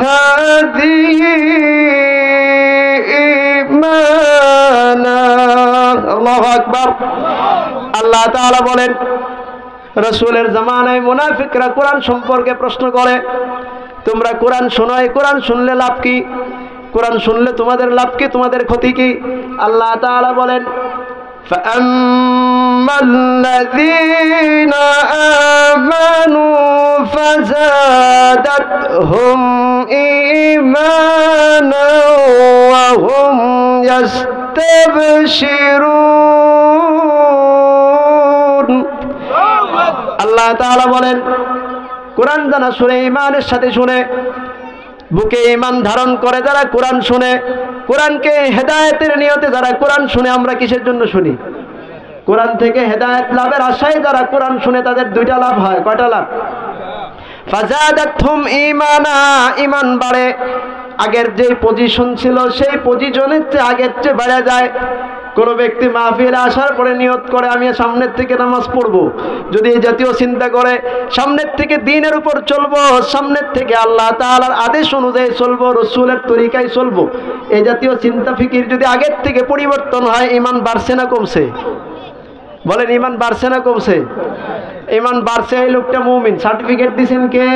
হাদিহি ঈমানা। আল্লাহু আকবার। আল্লাহ তাআলা বলেন, রাসূলের জামানায় মুনাফিকরা কোরআন সম্পর্কে প্রশ্ন করে, তোমরা কোরআন শোনো, এই কোরআন শুনলে লাভ কি? কোরআন শুনলে তোমাদের লাভ কি, তোমাদের ক্ষতি কি? আল্লাহ তাআলা বলেন, ফাআম্মাল্লাযীনা আমানু ফাযাদাতহুম ঈমানা ওয়া হুম ইয়াস্তাবশিরুন। আল্লাহ তাআলা বলেন, কোরআন জানা শুনে, ঈমানের সাথে শুনে, বুকে ঈমান ধারণ করে যারা কোরআন শুনে, কোরআনকে হেদায়েতের নিয়তে যারা কোরআন শুনে, আমরা কিসের জন্য শুনি? কোরআন থেকে হেদায়েত লাভের আশায় যারা কোরআন শুনে, তাদের দুইটা লাভ হয়। কয়টা লাভ? ফাযাদাতহুম ঈমানা, ঈমান বাড়ে। আগের যে পজিশন ছিল সেই পজিশনের চেয়ে আগের চেয়ে বেড়ে যায়। কোনো ব্যক্তি মাহফিলে আসার পরে নিয়ত করে আমি সামনের থেকে নামাজ পড়বো, যদি এই জাতীয় চিন্তা করে, সামনের থেকে দ্বীনের উপর চলবো, সামনের থেকে আল্লাহ তাআলার আদেশ অনুযায়ী চলবো, রাসূলের তরিকায় চলবো, এই জাতীয় চিন্তা ফিকির যদি আগের থেকে পরিবর্তন হয়, ঈমান বাড়ছে না কমছে? বলেন, ঈমান বাড়ছে না কমছে? ঈমান বাড়ছে, এই লোকটা মুমিন। সার্টিফিকেট দিয়েছেন কে?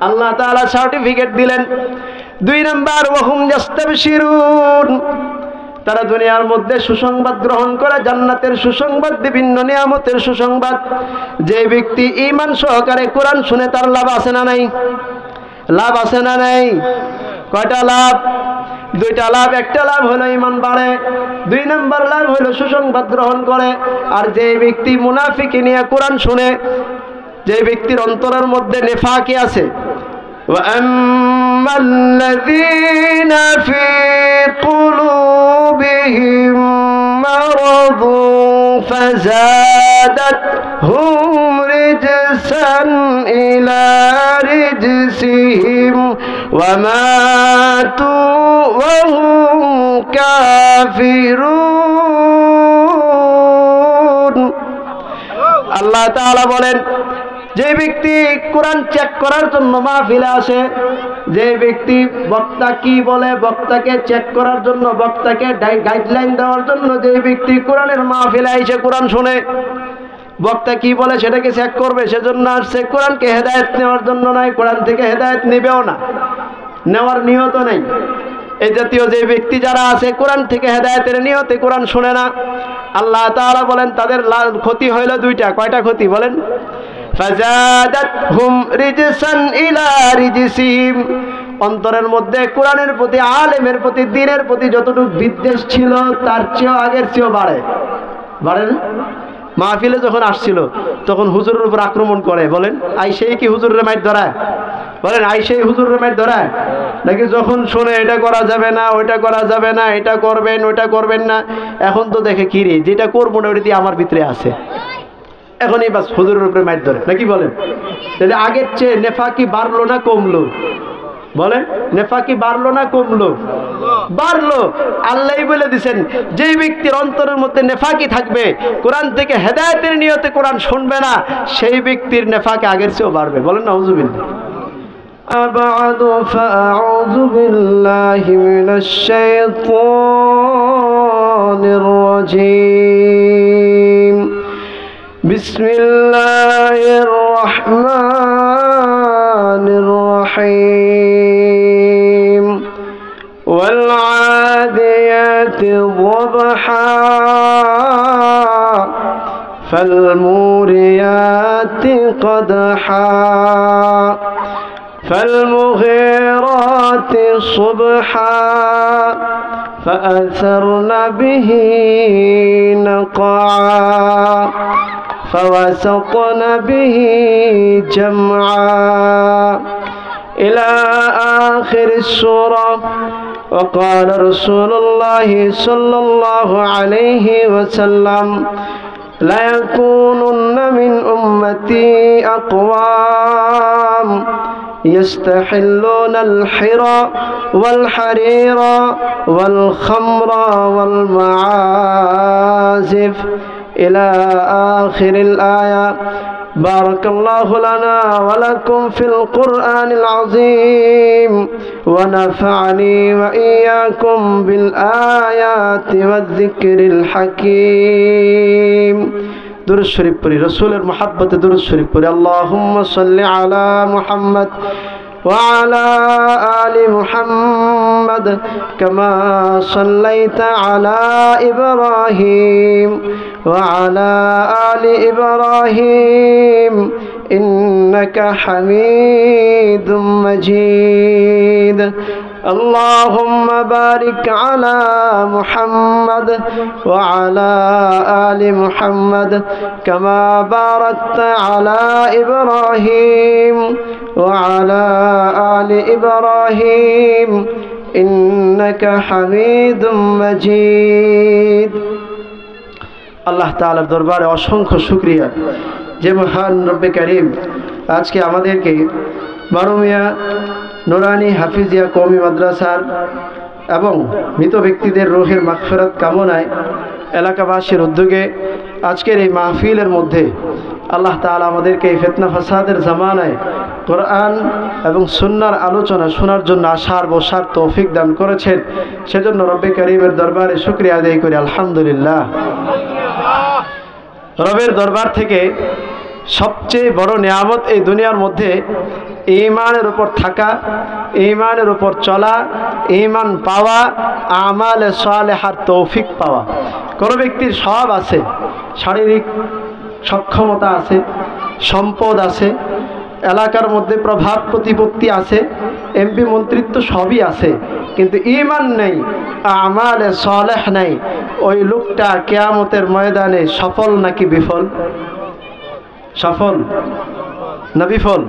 আল্লাহ তাআলা সার্টিফিকেট দিলেন। 2 নাম্বার, ওয়া হুম ইয়াস্তাবশিরুন, তারা দুনিয়ার মধ্যে সুসংবাদ গ্রহণ করে, জান্নাতের সুসংবাদ, বিভিন্ন নিয়ামতের সুসংবাদ। যে ব্যক্তি ঈমান সহকারে কোরআন শুনে, তার লাভ আছে না নাই? লাভ আছে না নাই? কয়টা লাভ? 2টা লাভ। একটা লাভ হলো ঈমান বাড়ে, 2 নাম্বার লাভ হলো সুসংবাদ গ্রহণ করে। আর যে ব্যক্তি মুনাফিকি নিয়ে কোরআন শুনে, যে ব্যক্তির অন্তরের মধ্যে নেফাকি আছে, وَأَمَّا الَّذِينَ فِي قُلُوبِهِم مَّرَضٌ فَزَادَتْهُمْ رِجْسًا إِلَى رِجْسِهِمْ وَمَاتُوا وَهُمْ كَافِرُونَ। আল্লাহ তাআলা বলেন, যে ব্যক্তি কোরআন চেক করার জন্য মাহফিলে আসে, যে ব্যক্তি বক্তা কি বলে, বক্তাকে চেক করার জন্য, বক্তাকে গাইডলাইন দেওয়ার জন্য যে ব্যক্তি কোরআনের মাহফিলে এসে কোরআন শুনে, বক্তা কি বলে সেটাকে চেক করবে, সেজন্য আসছে। কোরআনকে হেদায়েত নেওয়ার জন্য নয়, কোরআন থেকে হেদায়েত নেবেও না, নেওয়ার নিয়ত নেই। এই জাতীয় যে ব্যক্তি যারা আছে, কোরআন থেকে হেদায়েতের নিয়তে কোরআন শুনে না, আল্লাহ তাআলা বলেন তাদের ক্ষতি হইল 2টা। কয়টা ক্ষতি বলেন? ফাযাদাতহুম রিজসান ইলা রিজসিহিম, অন্তরের মধ্যে কোরআনের প্রতি, আলেমের প্রতি, দ্বীনের প্রতি যতটুকু বিদ্বেষ ছিল, তার চেয়েও আগের চেয়েও বাড়ে। বাড়ে না? মাহফিলে যখন আসছিল তখন হুজুরের উপর আক্রমণ করে, বলেন আইসেই কি হুজুরের মাইর ধরায়? বলেন আইসেই হুজুরের মাইর ধরায়? নাকি যখন শুনে এটা করা যাবে না, ওইটা করা যাবে না, এটা করবেন, ওইটা করবেন না, এখন তো দেখে কি রে, যেটা করবো না ওইটা আমার ভিতরে আছে, এখনই বাস হুজুরের উপরে মাইর ধরে, নাকি বলেন? তাহলে আগের চেয়ে নেফাকি বাড়লো না কমলো? বলেন, নেফাকি বাড়লো না কমলো? বাড়লো। আল্লাহই বলে দিয়েছেন, যে ব্যক্তির অন্তরের মধ্যে নেফাকি থাকবে, কোরআন থেকে হেদায়েতের নিয়তে কোরআন শুনবে না, সেই ব্যক্তির নেফাকি আগের চেয়েও বাড়বে। বলেন নাউযুবিল্লাহ। আবাদু ফাআউযু বিল্লাহি মিনাশ শাইতানির রাজীম। বিসমিল্লাহির রহমানির রহিম। ওয়াল আদিয়াতি ضبحا فالموريات قدحا فالمغيرات صبحا فأثرن به نقعا فوسطن به جمعا إلى آخر السورة. وقال رسول الله صلى الله عليه وسلم لا يكونن من أمتي أقوام يستحلون الحرى والحرير والخمر والمعازف إلى آخر الآية. بارك الله لنا ولكم في القرآن العظيم ونفعني وإياكم بالآيات والذكر الحكيم درود شريف پڑھی رسول المحبت درود شريف پڑھی اللهم صل على محمد وعلى آل محمد كما صليت على إبراهيم وعلى آل إبراهيم إنك حميد مجيد اللهم بارك على محمد وعلى آل محمد كما باركت على إبراهيم وعلى آل إبراهيم إنك حميد مجيد আল্লাহ তাআলার দরবারে অসংখ্য শুকরিয়া যে মহান রব্বে কারীম আজকে আমাদেরকে বারোমিয়া নুরানি হাফিজিয়া কওমি মাদ্রাসার এবং মৃত ব্যক্তিদের রূহের মাগফিরাত কামনায় এলাকাবাসীর উদ্যোগে আজকের এই মাহফিলের মধ্যে আল্লাহ তাআলা আমাদেরকে এই ফিতনা ফাসাদের জামানায় কোরআন এবং সুন্নাহর আলোচনা শোনার জন্য আসার বসার তৌফিক দান করেছেন সেজন্য রব্বে কারীমের দরবারে শুকরিয়া আদায় করি আলহামদুলিল্লাহ। রবের দরবার থেকে সবচেয়ে বড় নিয়ামত এই দুনিয়ার মধ্যে ঈমানের উপর থাকা, ঈমানের উপর চলা, ঈমান পাওয়া, আমালে সালেহার তৌফিক পাওয়া। কোনো ব্যক্তির সব আছে, শারীরিক সক্ষমতা আছে, সম্পদ আছে, এলাকার মধ্যে প্রভাব প্রতিপত্তি আছে, এমপি মন্ত্রিত্ব সবই আছে, কিন্তু ঈমান নেই, আমালে সালেহ নেই, ওই লোকটা কিয়ামতের ময়দানে সফল নাকি বিফল? সফল না বিফল?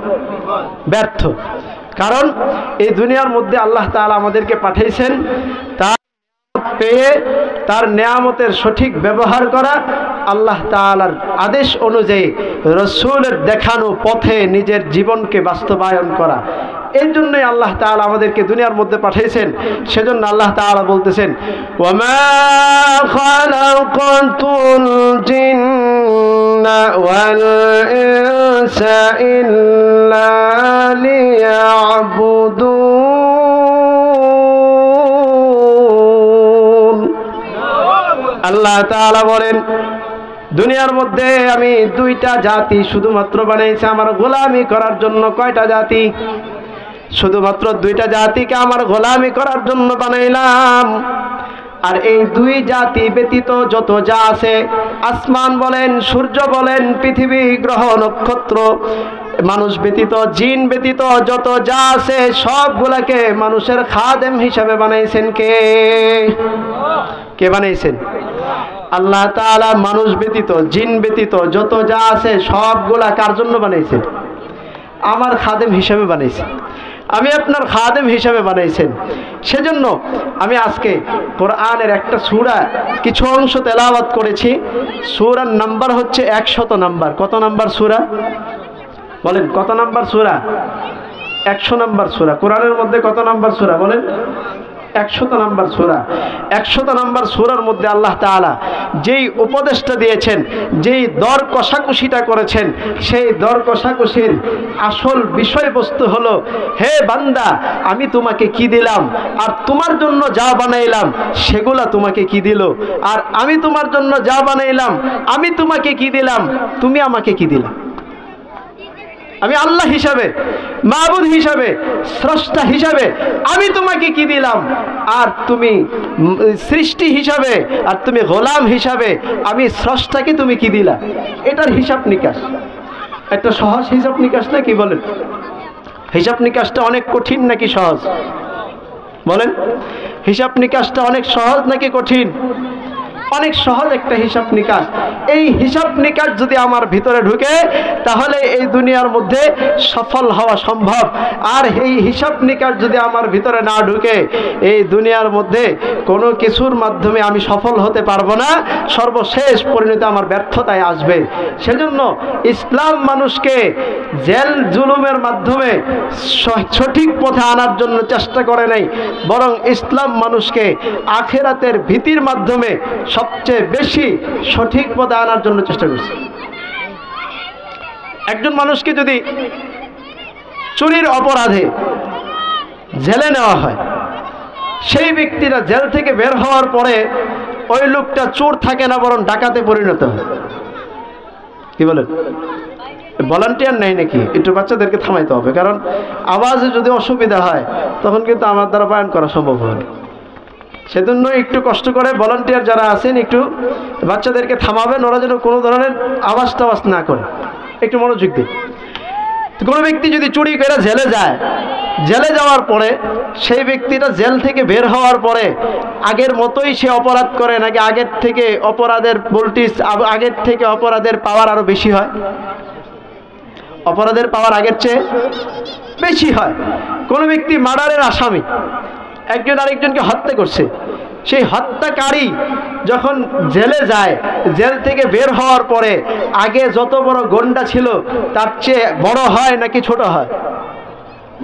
ব্যর্থ। কারণ এই দুনিয়ার মধ্যে আল্লাহ তাআলা আমাদেরকে পাঠিয়েছেন তার পেয়ে তার নিয়ামতের সঠিক ব্যবহার করা, আল্লাহ তাআলার আদেশ অনুযায়ী রাসূলের দেখানো পথে নিজের জীবনকে বাস্তবায়ন করা। এই জন্যই আল্লাহ তাআলা আমাদেরকে দুনিয়ার মধ্যে পাঠিয়েছেন। সেজন্য আল্লাহ তাআলা বলতেছেন ওয়ামা খালাকাতুল জিন্না ওয়াল ইনসা ইল্লা লিয়াবুদুন। আল্লাহ তাআলা বলেন দুনিয়ার মধ্যে আমি দুইটা জাতি শুধুমাত্র বানাইছি আমার গোলামি করার জন্য। কয়টা জাতি? শুধুমাত্র দুইটা জাতিকে আমার গোলামি করার জন্য বানাইলাম। আর এই দুই জাতি ব্যতীত যত যা আছে, আসমান বলেন, সূর্য বলেন, পৃথিবী, গ্রহ, নক্ষত্র, মানুষ ব্যতীত, জিন ব্যতীত যত যা আছে সবগুলাকে মানুষের খাদেম হিসাবে বানাইছেন কে? কে বানাইছেন? আল্লাহ তাআলা মানুষ ব্যতীত, জিন ব্যতীত যত যা আছে সবগুলা কার জন্য বানাইছেন? আমার খাদেম হিসাবে বানাইছেন। আমি আপনার খাদেম হিসাবে বানাইছেন। সেজন্য আমি আজকে কোরআনের একটা সূরা কিছু অংশ তেলাওয়াত করেছি। সূরার নাম্বার হচ্ছে 100 নাম্বার। কত নাম্বার সূরা? বলেন কত নাম্বার সূরা? 100 নাম্বার সূরা। কোরআনের মধ্যে কত নাম্বার সূরা বলেন? 100 নাম্বার সূরা। 100 নাম্বার সূরার মধ্যে আল্লাহ তাআলা যেই উপদেশটা দিয়েছেন, যেই দর কষাকষিটা করেছেন, সেই দর কষাকষির আসল বিষয়বস্তু হলো, হে বান্দা আমি তোমাকে কি দিলাম, আর তোমার জন্য যা বানাইলাম সেগুলা তোমাকে কি দিল, আর আমি তোমার জন্য যা বানাইলাম আমি তোমাকে কি দিলাম, তুমি আমাকে কি দিলা। আমি আল্লাহ হিসাবে, মাবুদ হিসাবে, স্রষ্টা হিসাবে আমি তোমাকে কি দিলাম, আর তুমি সৃষ্টি হিসাবে, আর তুমি গোলাম হিসাবে আমি স্রষ্টাকে তুমি কি দিলা। এটার হিসাব নিকাশ একটা সহজ হিসাব নিকাশ নাকি বলেন? হিসাব নিকাশটা অনেক কঠিন নাকি সহজ বলেন? হিসাব নিকাশটা অনেক সহজ নাকি কঠিন? অনেক সহজ একটা হিসাব নিকাশ। এই হিসাব নিকাশ যদি আমার ভিতরে ঢুকে তাহলে এই দুনিয়ার মধ্যে সফল হওয়া সম্ভব। আর এই হিসাব নিকাশ যদি আমার ভিতরে না ঢুকে এই দুনিয়ার মধ্যে কোনো কিছুর মাধ্যমে আমি সফল হতে পারবো না। সর্বশেষ পরিণতি আমার ব্যর্থতায় আসবে। সেজন্য ইসলাম মানুষকে জেল জুলুমের মাধ্যমে সঠিক পথে আনার জন্য চেষ্টা করে নাই, বরং ইসলাম মানুষকে আখিরাতের ভীতির মাধ্যমে সবচেয়ে বেশি সঠিক পথে আনার জন্য চেষ্টা করছে। একজন মানুষকে যদি চুরির অপরাধে জেলে নেওয়া হয়, সেই ব্যক্তিরা জেল থেকে বের হওয়ার পরে ওই লোকটা চোর থাকে না, বরং ডাকাতে পরিণত হয়। কি বলেন? ভলান্টিয়ার নেই নাকি? একটু বাচ্চাদেরকে থামাইতে হবে, কারণ আওয়াজে যদি অসুবিধা হয় তখন কিন্তু আমার দ্বারা বয়ান করা সম্ভব হবে না। সেজন্য একটু কষ্ট করে ভলান্টিয়ার যারা আছেন একটু বাচ্চাদেরকে থামাবেন, ওরা যেন কোনো ধরনের আওয়াজ টাওয়াজ না করে, একটু মনোযোগ দিন। কোনো ব্যক্তি যদি চুরি করে জেলে যায়, জেলে যাওয়ার পরে সেই ব্যক্তিটা জেল থেকে বের হওয়ার পরে আগের মতোই সে অপরাধ করে, নাকি আগের থেকে অপরাধের ভোল্টেজ, আগের থেকে অপরাধের পাওয়ার আরো বেশি হয়? অপরাধের পাওয়ার আগের চেয়ে বেশি হয়। কোনো ব্যক্তি মার্ডারের আসামি, একজন আরেকজনকে হত্যা করছে, সেই হত্যাকারী যখন জেলে যায়, জেল থেকে বের হওয়ার পরে আগে যত বড় গন্ডা ছিল তার চেয়ে বড় হয় নাকি ছোট হয়?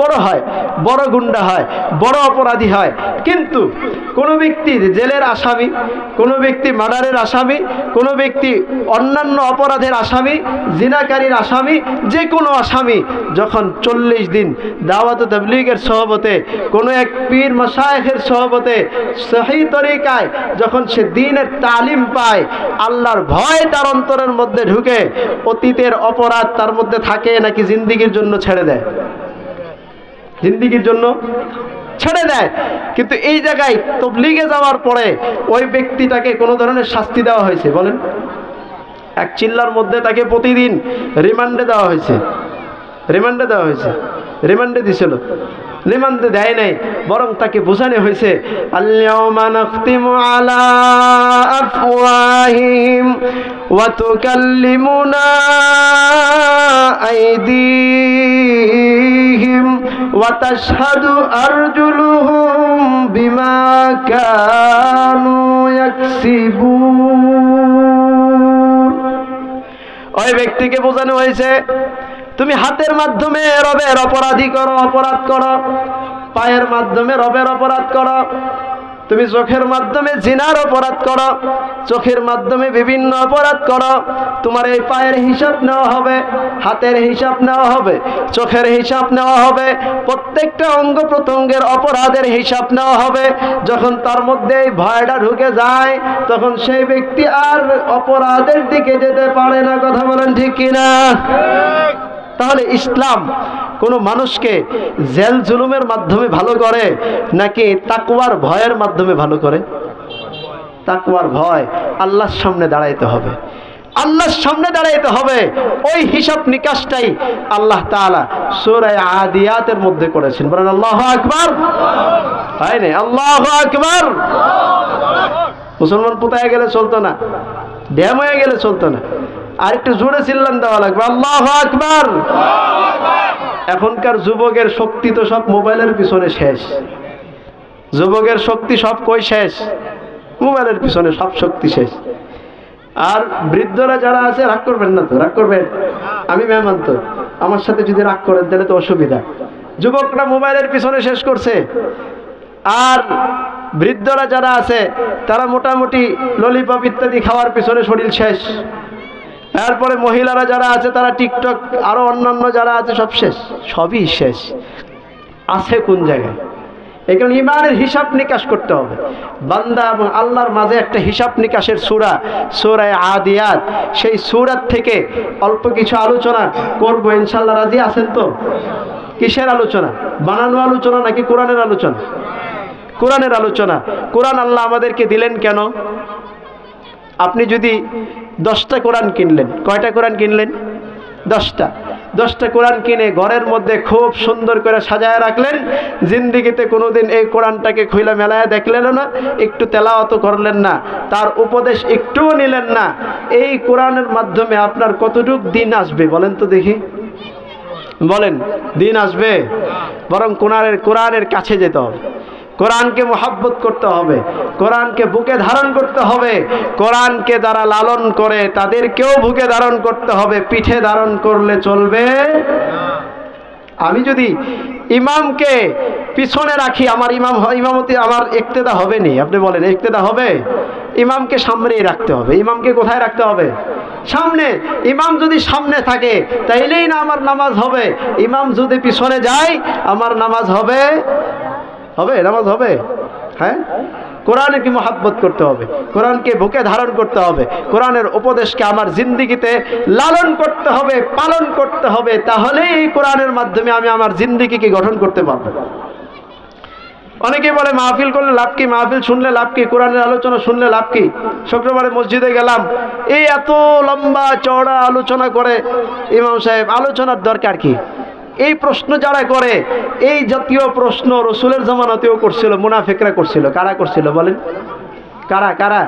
বড় হয়, বড় গুন্ডা হয়, বড় অপরাধী হয়। কিন্তু কোনো ব্যক্তি জেলের আসামি, কোনো ব্যক্তি মার্ডারের আসামি, কোনো ব্যক্তি অন্যান্য অপরাধের আসামি, জিনাকারীর আসামি, যে কোনো আসামি যখন 40 দিন দাওয়াত তাবলীগের সহবতে, কোনো এক পীর মাশায়েখের সহবতে সহি তরিকায় যখন সে দ্বীনের তালিম পায়, আল্লাহর ভয় তার অন্তরের মধ্যে ঢুকে, অতীতের অপরাধ তার মধ্যে থাকে নাকি জিন্দেগীর জন্য ছেড়ে দেয়? জিন্দেগীর জন্য ছেড়ে দেয়। কিন্তু এই জায়গায় তাবলীগে যাওয়ার পরে ওই ব্যক্তিটাকে কোনো ধরনের শাস্তি দেওয়া হয়েছে? বলেন, এক চিল্লার মধ্যে তাকে প্রতিদিন রিমান্ডে দেওয়া হয়েছে। রিমান্ডে দেওয়া হয়েছে, রিমান্ডে দিছিল, রিমান্ডে দেয় নাই, বরং তাকে বোঝানো হয়েছে আল-ইয়াওমা নাখতিমু আলা আফওয়াহিহিম ওয়া তুকাল্লিমুনা আইদিহিম ওয়া তাশহাদু আরজুলুহুম বিমা কানু ইয়াকসিবুন। ওই ব্যক্তিকে বোঝানো হয়েছে তুমি হাতের মাধ্যমে রবের অপরাধ করো, পায়ের মাধ্যমে রবের অপরাধ করো, তুমি চোখের মাধ্যমে জিনার অপরাধ করো, চোখের মাধ্যমে বিভিন্ন অপরাধ করো, তোমার এই পায়ের হিসাব নেওয়া হবে, হাতের হিসাব নেওয়া হবে, চোখের হিসাব নেওয়া হবে, প্রত্যেকটা অঙ্গ প্রত্যঙ্গের অপরাধের হিসাব নেওয়া হবে। যখন তার মধ্যে এই ভয়টা ঢুকে যায় তখন সেই ব্যক্তি আর অপরাধের দিকে যেতে পারে না। কথা বলেন ঠিক কিনা? তাহলে ইসলাম কোনো মানুষকে জেল জুলুমের মাধ্যমে ভালো করে নাকি তাকওয়ার ভয়ের মাধ্যমে ভালো করে? তাকওয়ার ভয়। আল্লাহর সামনে দাঁড়াইতে হবে, আল্লাহর সামনে দাঁড়াইতে হবে। ওই হিসাব নিকাশটাই আল্লাহ তাআলা সূরা আদিয়াতের মধ্যে করেছেন। বলেন আল্লাহু আকবার। হয় না? আল্লাহু আকবার। মুসলমান পুতায় গেলে চলতো না, ড্যাম হয়ে গেলে চলতো না, আর একটু জোরে চিল্লান দেওয়া লাগবে, আল্লাহু আকবার। এখনকার যুবকের শক্তি তো সব মোবাইলের পিছনে শেষ। যুবকের শক্তি সব কই শেষ? মোবাইলের পিছনে সব শক্তি শেষ। আর বৃদ্ধরা যারা আছে, রাগ করবেন না তো? রাগ করবেন? আমি মেহমান তো, আমার সাথে যদি রাগ করেন তাহলে তো অসুবিধা। যুবকরা মোবাইলের পিছনে শেষ করছে, আর বৃদ্ধরা যারা আছে তারা মোটামুটি ললিপপ ইত্যাদি খাওয়ার পিছনে শরীর শেষ। এরপরে মহিলারা যারা আছে তারা টিকটক, আরো অন্যান্য যারা আছে সব শেষ, সবই শেষ। আছে কোন জায়গায়? এই কারণে ইমানের হিসাব নিকাশ করতে হবে। বান্দা এবং আল্লাহর মাঝে একটা হিসাব নিকাশের সূরা, সূরা আদিয়াত, সেই সূরার থেকে অল্প কিছু আলোচনা করব ইনশাআল্লাহ। রাজি আছেন তো? কিসের আলোচনা? বানানো আলোচনা নাকি কোরআনের আলোচনা? কোরআনের আলোচনা। কোরআন আল্লাহ আমাদেরকে দিলেন কেন? আপনি যদি 10টা কোরআন কিনলেন, কয়টা কোরআন কিনলেন? 10টা কোরআন কিনে ঘরের মধ্যে খুব সুন্দর করে সাজায় রাখলেন, জিন্দেগিতে কোনোদিন এই কোরআনটাকে খুইলা মেলায় দেখলেন না, একটু তেলাওয়াত করলেন না, তার উপদেশ একটুও নিলেন না, এই কোরআনের মাধ্যমে আপনার কতটুক দিন আসবে বলেন তো দেখি? বলেন, দিন আসবে? বরং কোরআনের কাছে যেতে হবে, কোরআনকে মোহাব্বত করতে হবে, কোরআনকে বুকে ধারণ করতে হবে। কোরআনকে যারা লালন করে তাদেরকেও বুকে ধারণ করতে হবে, পিঠে ধারণ করলে চলবে। আমি যদি ইমামকে পিছনে রাখি, আমার ইমামতি আমার ইক্তেদা হবে নি। আপনি বলেন ইক্তেদা হবে? ইমামকে সামনেই রাখতে হবে। ইমামকে কোথায় রাখতে হবে? সামনে। ইমাম যদি সামনে থাকে তাইলেই না আমার নামাজ হবে। ইমাম যদি পিছনে যায় আমার নামাজ হবে? নামাজ হবে? হ্যাঁ, কোরআনকে মহব্বত করতে হবে, কোরআনকে বুকে ধারণ করতে হবে, কোরআনের উপদেশকে আমার জিন্দিগিতে লালন করতে হবে, পালন করতে হবে। তাহলেই এই কোরআনের মাধ্যমে আমি আমার জিন্দিগিকে গঠন করতে পারবো। অনেকে বলে মাহফিল করলে লাভ কি, মাহফিল শুনলে লাভ কি, কোরআনের আলোচনা শুনলে লাভ কি? শুক্রবারে মসজিদে গেলাম, এই এত লম্বা চওড়া আলোচনা করে ইমাম সাহেব, আলোচনার দরকার কি? এই প্রশ্ন যারা করে, এই জাতীয় প্রশ্ন রসুলের জামানাতেও করছিল, মুনাফিকরা করছিল। কারা করছিল বলেন? কারা?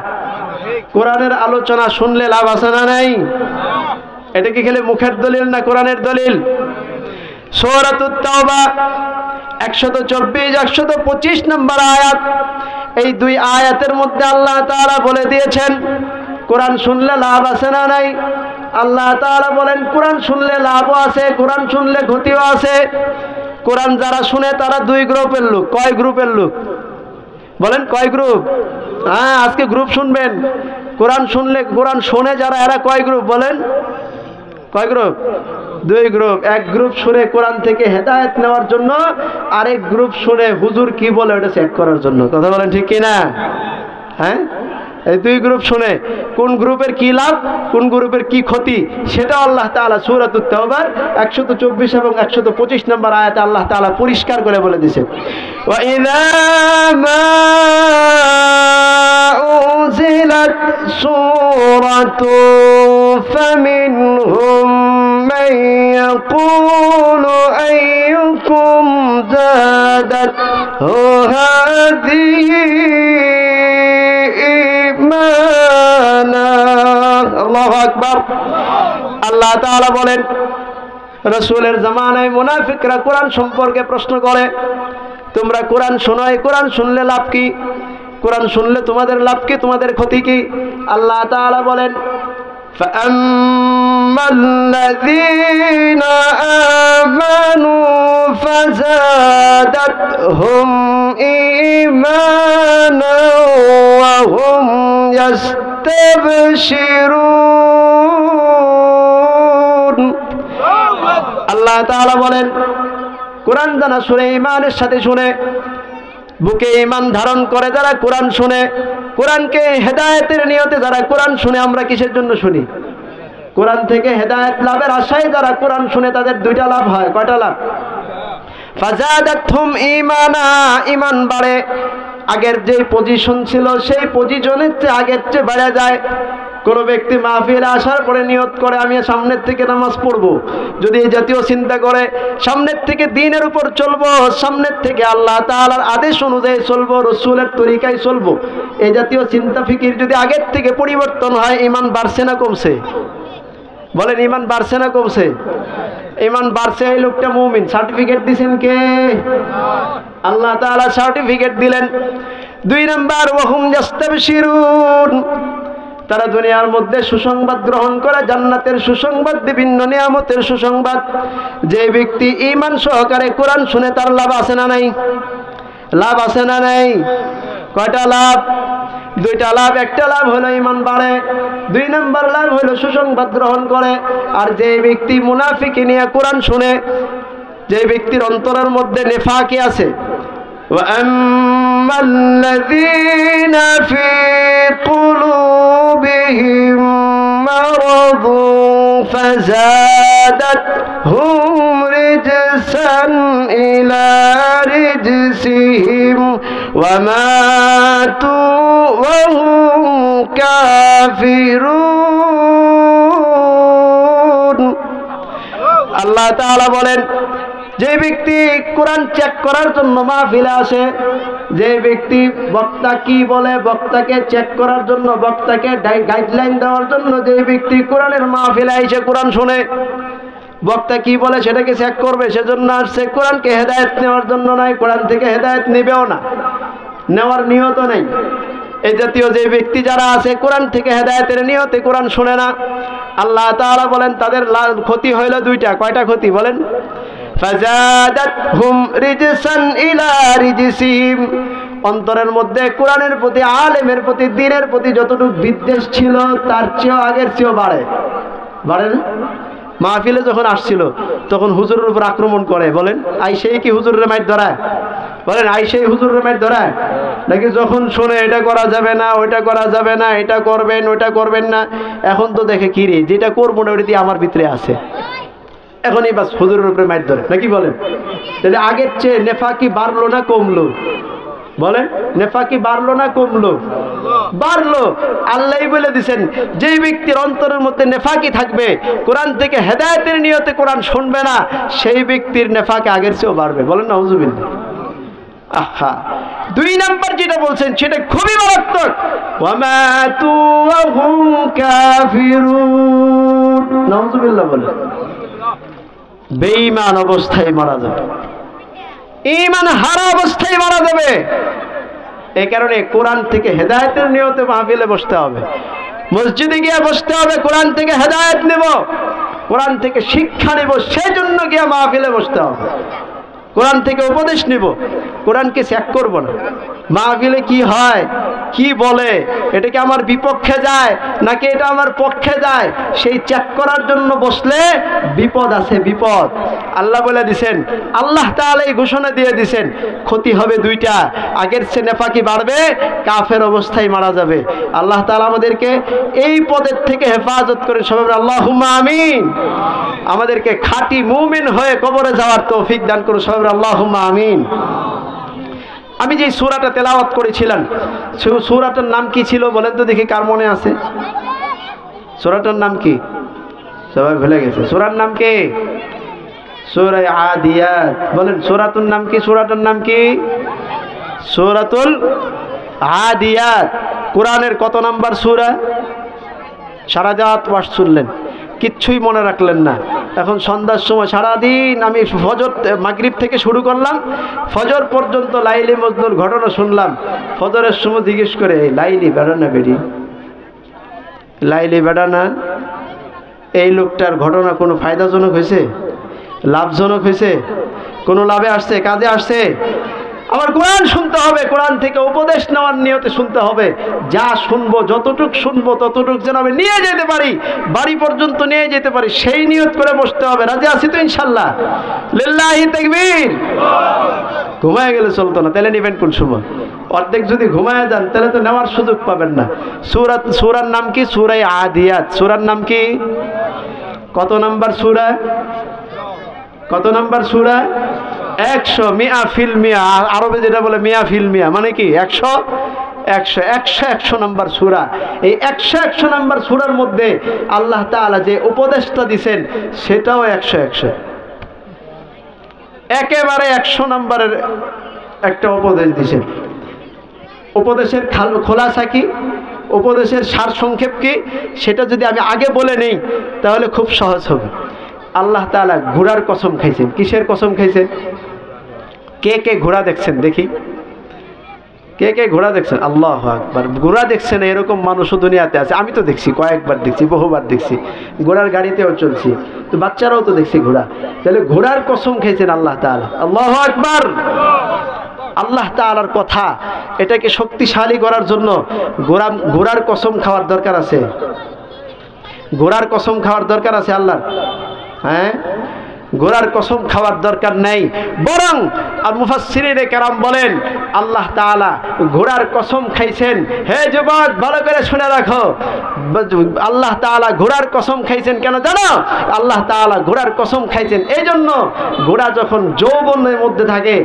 কোরআনের আলোচনা শুনলে লাভ আছে না নাই? এটা কি খেলে মুখের দলিল না কোরআনের দলিল? সূরাতুত তাওবা 124 125 নম্বর আয়াত, এই দুই আয়াতের মধ্যে আল্লাহ তাআলা বলে দিয়েছেন কোরআন শুনলে লাভ আছে না নাই। আল্লাহ তাআলা বলেন কোরআন শুনলে লাভও আছে, কোরআন শুনলে ক্ষতিও আছে। কোরআন যারা শুনে তারা দুই গ্রুপের লোক। কয় গ্রুপের লোক বলেন? কয় গ্রুপ? হ্যাঁ, আজকে গ্রুপ শুনবেন। কোরআন শুনলে, কোরআন শুনে যারা, এরা কয় গ্রুপ বলেন? কয় গ্রুপ? দুই গ্রুপ। এক গ্রুপ শুনে কোরআন থেকে হেদায়েত নেওয়ার জন্য, আরেক গ্রুপ শুনে হুজুর কি বলে ওটা চেক করার জন্য। কথা বলেন ঠিক কিনা? হ্যাঁ, এই দুই গ্রুপ শুনে কোন গ্রুপের কি লাভ, কোন গ্রুপের কি ক্ষতি, সেটা আল্লাহ তাআলা সূরাতুত তাওবার 124 এবং 125 নম্বর আয়াতে আল্লাহ তাআলা পরিষ্কার করে বলে দিয়েছেন। ওয়া ইযা মা উনজিলাত সূরাতু ফামিনহুম মান ইয়াকুলু আইয়ুকুম যাদাতহু হাযিহি আল্লাহু আকবার। আল্লাহ তাআলা বলেন রাসূলের জামানায় মুনাফিকরা কোরআন সম্পর্কে প্রশ্ন করে, তোমরা কোরআন শোনো, এই কোরআন শুনলে লাভ কি, কোরআন শুনলে তোমাদের লাভ কি, তোমাদের ক্ষতি কি? আল্লাহ তাআলা বলেন ফাআম্মাল্লাযীনা আমানু ফাযাদাতহুম ঈমানা ওয়া হুম ইয়াস্তাবশিরুন। আল্লাহ তাআলা বলেন কোরআন জানা শুনে, ঈমানের সাথে শুনে, বুকে ঈমান ধারণ করে যারা কোরআন শুনে, কোরআনকে হেদায়েতের নিয়তে যারা কোরআন শুনে, আমরা কিসের জন্য শুনি? কোরআন থেকে হেদায়েত লাভের আশায় যারা কোরআন শুনে তাদের দুইটা লাভ হয়। কয়টা লাভ? ফাযাদাতহুম ঈমানা, ঈমান বাড়ে। আগের যে পজিশন ছিল সেই পজিশনের চেয়ে আগের চেয়ে বেড়ে যায়। কোন ব্যক্তি মাহফিলে আসার পরে নিয়ত করে আমি সামনের থেকে নামাজ পড়বো, যদি এই জাতীয় চিন্তা করে, সামনের থেকে দ্বীনের উপর চলবো, সামনের থেকে আল্লাহ তাআলার আদেশ অনুযায়ী চলবো, রাসূলের তরিকায় চলবো, এই জাতীয় চিন্তা ফিকির যদি আগের থেকে পরিবর্তন হয়, ঈমান বাড়ছে না কমছে? বলেন ঈমান বাড়ছে না কমছে? ঈমান বাড়ছে। এই লোকটা মুমিন। সার্টিফিকেট দিবেন কে? আল্লাহ তাআলা সার্টিফিকেট দিলেন। 2 নাম্বার ওয়া হুম ইয়াস্তাবশিরুন, তারা দুনিয়ার মধ্যে সুসংবাদ গ্রহণ করে, জান্নাতের সুসংবাদ, বিভিন্ন নিয়ামতের সুসংবাদ। যে ব্যক্তি ঈমান সহকারে কোরআন শুনে তার লাভ আছে না নাই? লাভ আছে না নাই? কয়টা লাভ? দুইটা লাভ। একটা লাভ হলো ঈমান বাড়ে, 2 নাম্বার লাভ হলো সুসংবাদ গ্রহণ করে। আর যে ব্যক্তি মুনাফিকি নিয়ে কোরআন শুনে, যে ব্যক্তির অন্তরের মধ্যে নেফাকি আছে, وَأَمَّا الَّذِينَ فِي قُلُوبِهِم مَّرَضٌ فَزَادَتْهُمْ رِجْسًا إِلَى رِجْسِهِمْ وَمَاتُوا وَهُمْ كَافِرُونَ। আল্লাহ তাআলা বলেন যে ব্যক্তি কোরআন চেক করার জন্য মাহফিলে আসে, যে ব্যক্তি বক্তা কি বলে বক্তাকে চেক করার জন্য, বক্তাকে গাইডলাইন দেওয়ার জন্য যে ব্যক্তি কোরআনের মাহফিলে এসে কোরআন শুনে, বক্তা কি বলে সেটাকে চেক করবে, সেজন্য আসছে। কোরআনকে হেদায়েত নেওয়ার জন্য নয়, কোরআন থেকে হেদায়েত নেবেও না, নেওয়ার নিয়ত নেই। এই জাতীয় যে ব্যক্তি যারা আছে কোরআন থেকে হেদায়েতের নিয়তে কোরআন শুনে না, আল্লাহ তাআলা বলেন তাদের ক্ষতি হইল 2টা। কয়টা ক্ষতি বলেন? ফাযাদাতহুম রিজসান ইলা রিজসিহিম, অন্তরের মধ্যে কোরআনের প্রতি, আলেমের প্রতি, দ্বীনের প্রতি যতটুকু বিদ্বেষ ছিল তার চেয়েও আগের চেয়েও বাড়ে না? মাহফিলে যখন আসছিল তখন হুজুরের উপর আক্রমণ করে, বলেন আইসেই কি হুজুরের মাইর ধরায়? বলেন আইসেই হুজুরের মাইর ধরায়? নাকি যখন শুনে এটা করা যাবে না, ওইটা করা যাবে না, এটা করবেন ওইটা করবেন না, এখন তো দেখে কি রে, যেটা করবো না ওইটা দিয়ে আমার ভিতরে আছে, এখনই বাস হুজুরের উপরে মাইর ধরে, নাকি বলেন? তাহলে আগের চেয়ে নেফাকি বাড়লো না কমলো? বলেন নেফাকি বাড়লো না কমলো? বাড়লো। আল্লাহই বলে দিয়েছেন, যেই ব্যক্তির অন্তরের মধ্যে নেফাকি থাকবে, কোরআন থেকে হেদায়েতের নিয়তে কোরআন শুনবে না, সেই ব্যক্তির নেফাকি আগের চেয়েও বাড়বে। বলেন নাউজুবিল্লাহ। আহা, 2 নাম্বার যেটা বলছেন সেটা খুবই মারাত্মক, ওয়ামাতু ওয়া হুম কাফিরুন। নাউজুবিল্লাহ বলেন, বেঈমান অবস্থায় মারা যাবে, ঈমান হারা অবস্থায় মারা যাবে। এই কারণে কোরআন থেকে হেদায়েতের নিয়তে মাহফিলে বসতে হবে, মসজিদে গিয়ে বসতে হবে, কোরআন থেকে হেদায়েত নেব, কোরআন থেকে শিক্ষা নেব, সেই জন্য গিয়ে মাহফিলে বসতে হবে। কোরআন থেকে উপদেশ নিব, কোরআনকে চেক করব না। মাহফিলে কি হয়, কি বলে, এটা কি আমার বিপক্ষে যায় নাকি এটা আমার পক্ষে যায়, সেই চেক করার জন্য বসলে বিপদ আছে, বিপদ। আল্লাহ বলে দিছেন, আল্লাহ তাআলা এই ঘোষণা দিয়ে দিছেন, ক্ষতি হবে 2টা, আগের চেয়ে নেফাকি বাড়বে, কাফের অবস্থায় মারা যাবে। আল্লাহ তাআলা আমাদেরকে এই পদের থেকে হেফাজত করে, সবাই আল্লাহুম্মা আমিন। আমাদেরকে খাঁটি মুমিন হয়ে কবরে যাওয়ার তৌফিক দান করুন, সবাই আল্লাহুম্মা আমিন। আমি যে সূরাটা তেলাওয়াত করেছিলাম, সেই সূরাটার নাম কি ছিল বলেন তো দেখি, কার মনে আছে? সূরাটার নাম কি? সবাই ভুলে গেছে। সূরার নাম কি? সূরা আদিয়াত। বলেন সূরাতুর নাম কি? সূরাটার নাম কি? সূরাতুল আদিয়াত। কোরআনের কত নাম্বার সূরা? সারা রাত ওয়াজ শুনলেন, কিচ্ছুই মনে রাখলেন না। এখন সন্ধ্যার সময় সারাদিন আমি ফজর, মাগরিব থেকে শুরু করলাম, ফজর পর্যন্ত লাইলি মজনুর ঘটনা শুনলাম। ফজরের সময় জিজ্ঞেস করে, লাইলি বেড়া না বেড়ি, লাইলি বেড়া না, এই লোকটার ঘটনা কোনো ফায়দাজনক হয়েছে, লাভজনক হয়েছে, কোনো লাভে আসছে, কাজে আসছে? আবার কোরআন শুনতে হবে, কোরআন থেকে উপদেশ নেওয়ার নিয়তে শুনতে হবে। যা শুনবো, যতটুক শুনবো ততটুক যেন আমি নিয়ে যেতে পারি, বাড়ি পর্যন্ত নিয়ে যেতে পারি, সেই নিয়ত করে বসতে হবে। রাজি আছি তো ইনশাল্লাহ? লিল্লাহি তাকবীর। ঘুমায় গেলে চলতো না, তাহলে নেবেন কোন সময়? অর্ধেক যদি ঘুমায় যান তাহলে তো নেওয়ার সুযোগ পাবেন না। সূরার নাম কি? সূরা আদিয়াত। সূরার নাম কি? কত নাম্বার সূরা? কত নাম্বার সূরা? 100, মিয়া ফিল মিয়া, আরবে যেটা বলে মিয়া ফিল মিয়া, মানে কি 100 নাম্বার সূরা। এই 100 নাম্বার সূরার মধ্যে আল্লাহ তাআলা যে উপদেশটা দিবেন সেটাও 100 একেবারে 100 নাম্বারের একটা উপদেশ দিবেন। উপদেশের খোলাসা কি, উপদেশের সার সংক্ষেপ কি, সেটা যদি আমি আগে বলে নেই তাহলে খুব সহজ হবে। আল্লাহ তাআলা ঘোড়ার কসম খাইছেন। কিসের কসম খাইছেন? কে কে ঘোড়া দেখছেন দেখি, কে কে ঘোড়া দেখছেন? আল্লাহু আকবার। ঘোড়া দেখছেন এরকম মানুষও দুনিয়াতে আছে। আমি তো দেখছি, কয়েকবার দেখছি, বহুবার দেখছি, ঘোড়ার গাড়িতেও চলছি, তো বাচ্চারাও তো দেখছি ঘোড়া। তাহলে ঘোড়ার কসম খাইছেন আল্লাহ তাআলা। আল্লাহু আকবার। আল্লাহ তাআলার কথা, এটাকে শক্তিশালী করার জন্য ঘোড়ার কসম খাওয়ার দরকার আছে? ঘোড়ার কসম খাওয়ার দরকার আছে আল্লাহর? হ্যাঁ, ঘোড়ার কসম খাওয়ার দরকার নেই, বরং আর মুফাসসিরিনে কেরাম বলেন আল্লাহ তাআলা ঘোড়ার কসম খাইছেন। হে যুবক, ভালো করে শুনে রাখো, আল্লাহ তাআলা ঘোড়ার কসম খাইছেন কেন জানো? আল্লাহ তাআলা ঘোড়ার কসম খাইছেন এই জন্য, ঘোড়া যখন যৌবনের মধ্যে থাকে,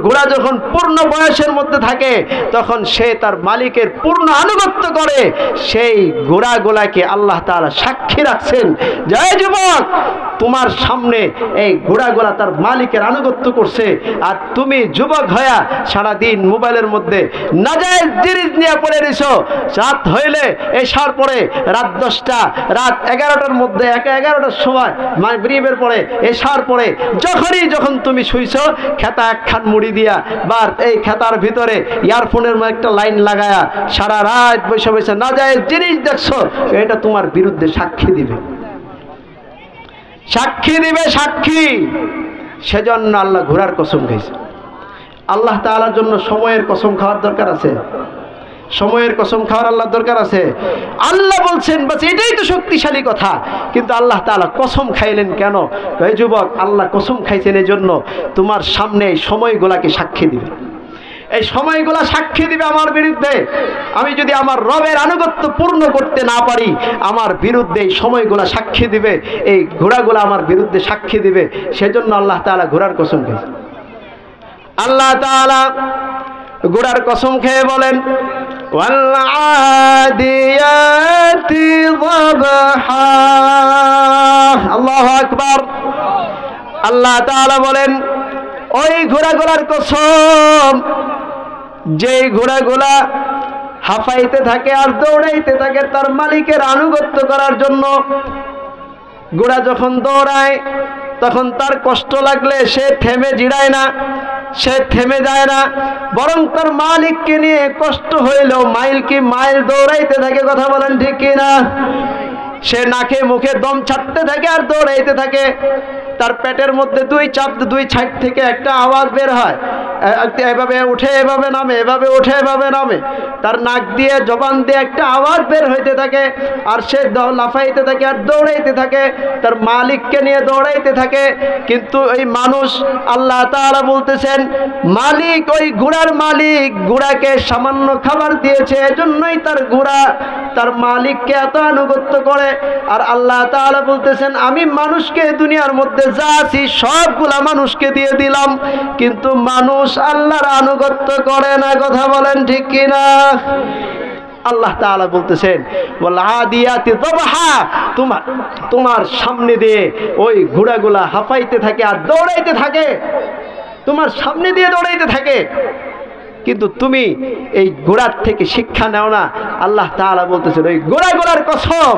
ঘোড়া যখন পূর্ণ বয়সের মধ্যে থাকে, তখন সে তার মালিকের পূর্ণ আনুগত্য করে। সেই ঘোড়াগুলাকে আল্লাহ তাআলা সাক্ষী রাখছেন যে হে যুবক, তোমার সামনে এই ঘোড়াগুলা তার মালিকের আনুগত্য করছে, আর তুমি যুবক হইয়া সারাদিন মোবাইলের মধ্যে নাজায়েজ জিনিস নিয়ে পড়ে রইছো। রাত হইলে এশার পরে, রাত 10টা, রাত 11টার মধ্যে, 11টার সময়, মাগরিবের পরে, এশার পরে, যখন তুমি শুইছো, খেতা একখান মুড়ি দিয়া বা এই খেতার ভিতরে ইয়ারফোনের একটা লাইন লাগায়া সারা রাত বসে বসে নাজায়েজ জিনিস দেখছো, এটা তোমার বিরুদ্ধে সাক্ষী দিবে, সাক্ষী দিবে, সাক্ষী। সেজন্য আল্লাহ ঘোড়ার কসম খাইছে। আল্লাহ তাআলার জন্য সময়ের কসম খাওয়ার দরকার আছে? সময়ের কসম খাওয়ার আল্লাহ দরকার আছে? আল্লাহ বলছেন বাস এটাই তো শক্তিশালী কথা, কিন্তু আল্লাহ তাআলা কসম খাইলেন কেন? এই যুবক, আল্লাহ কসম খাইছেন এই জন্য তোমার সামনে এই সময়গুলাকে সাক্ষী দিবে। এই সময়গুলা সাক্ষী দিবে আমার বিরুদ্ধে। আমি যদি আমার রবের আনুগত্য পূর্ণ করতে না পারি, আমার বিরুদ্ধে এই সময়গুলা সাক্ষী দিবে, এই ঘোড়াগুলা আমার বিরুদ্ধে সাক্ষী দিবে। সেজন্য আল্লাহ তাআলা ঘোড়ার কসম খেয়েছে। আল্লাহ তাআলা ঘোড়ার কসম খেয়ে বলেন ওয়াল আদিয়াতি যাবহা। আল্লাহু আকবার। আল্লাহ তাআলা বলেন ওই ঘোড়াগুলার কসম, যে ঘোড়াগুলা হাঁপাইতে থাকে আর দৌড়াইতে থাকে তার মালিকের আনুগত্য করার জন্য। ঘোড়া যখন দৌড়ায় তখন তার কষ্ট লাগলে সে থেমে জিরায় না, সে থেমে যায় না, বরং তার মালিককে নিয়ে কষ্ট হইলেও মাইল কি মাইল দৌড়াইতে থাকে। কথা বলেন ঠিক কিনা? সে নাকে মুখে দম ছাড়তে থাকে আর দৌড়াইতে থাকে। তার পেটের মধ্যে দুই সাইড থেকে একটা আওয়াজ বের হয়, এভাবে উঠে এভাবে নামে, এভাবে উঠে এভাবে নামে। তার নাক দিয়ে জবান দিয়ে একটা আওয়াজ বের হইতে থাকে, আর সে লাফাইতে থাকে আর দৌড়াইতে থাকে, তার মালিককে নিয়ে দৌড়াইতে থাকে। কিন্তু এই মানুষ, আল্লাহ তাআলা বলতেছেন মালিক, ওই ঘোড়ার মালিক ঘোড়াকে সামান্য খাবার দিয়েছে, এজন্যই তার ঘোড়া তার মালিককে এত আনুগত্য করে। আর আল্লাহ তাআলা বলতেছেন আমি মানুষকে দুনিয়ার মধ্যে যা আছি সবগুলা মানুষকে দিয়ে দিলাম, কিন্তু মানুষ আল্লাহর আনুগত্য করে না। কথা বলেন ঠিক কিনা? আল্লাহ তাআলা বলতেছেন ওয়াল আদিয়াতি যাবহা, তোমার সামনে দিয়ে ওই ঘোড়াগুলা হাঁপাইতে থাকে আর দৌড়াইতে থাকে, তোমার সামনে দিয়ে দৌড়াইতে থাকে, কিন্তু তুমি এই ঘোড়ার থেকে শিক্ষা নাও না। আল্লাহ তাআলা বলতেছেন ওই ঘোড়াগুলার কসম,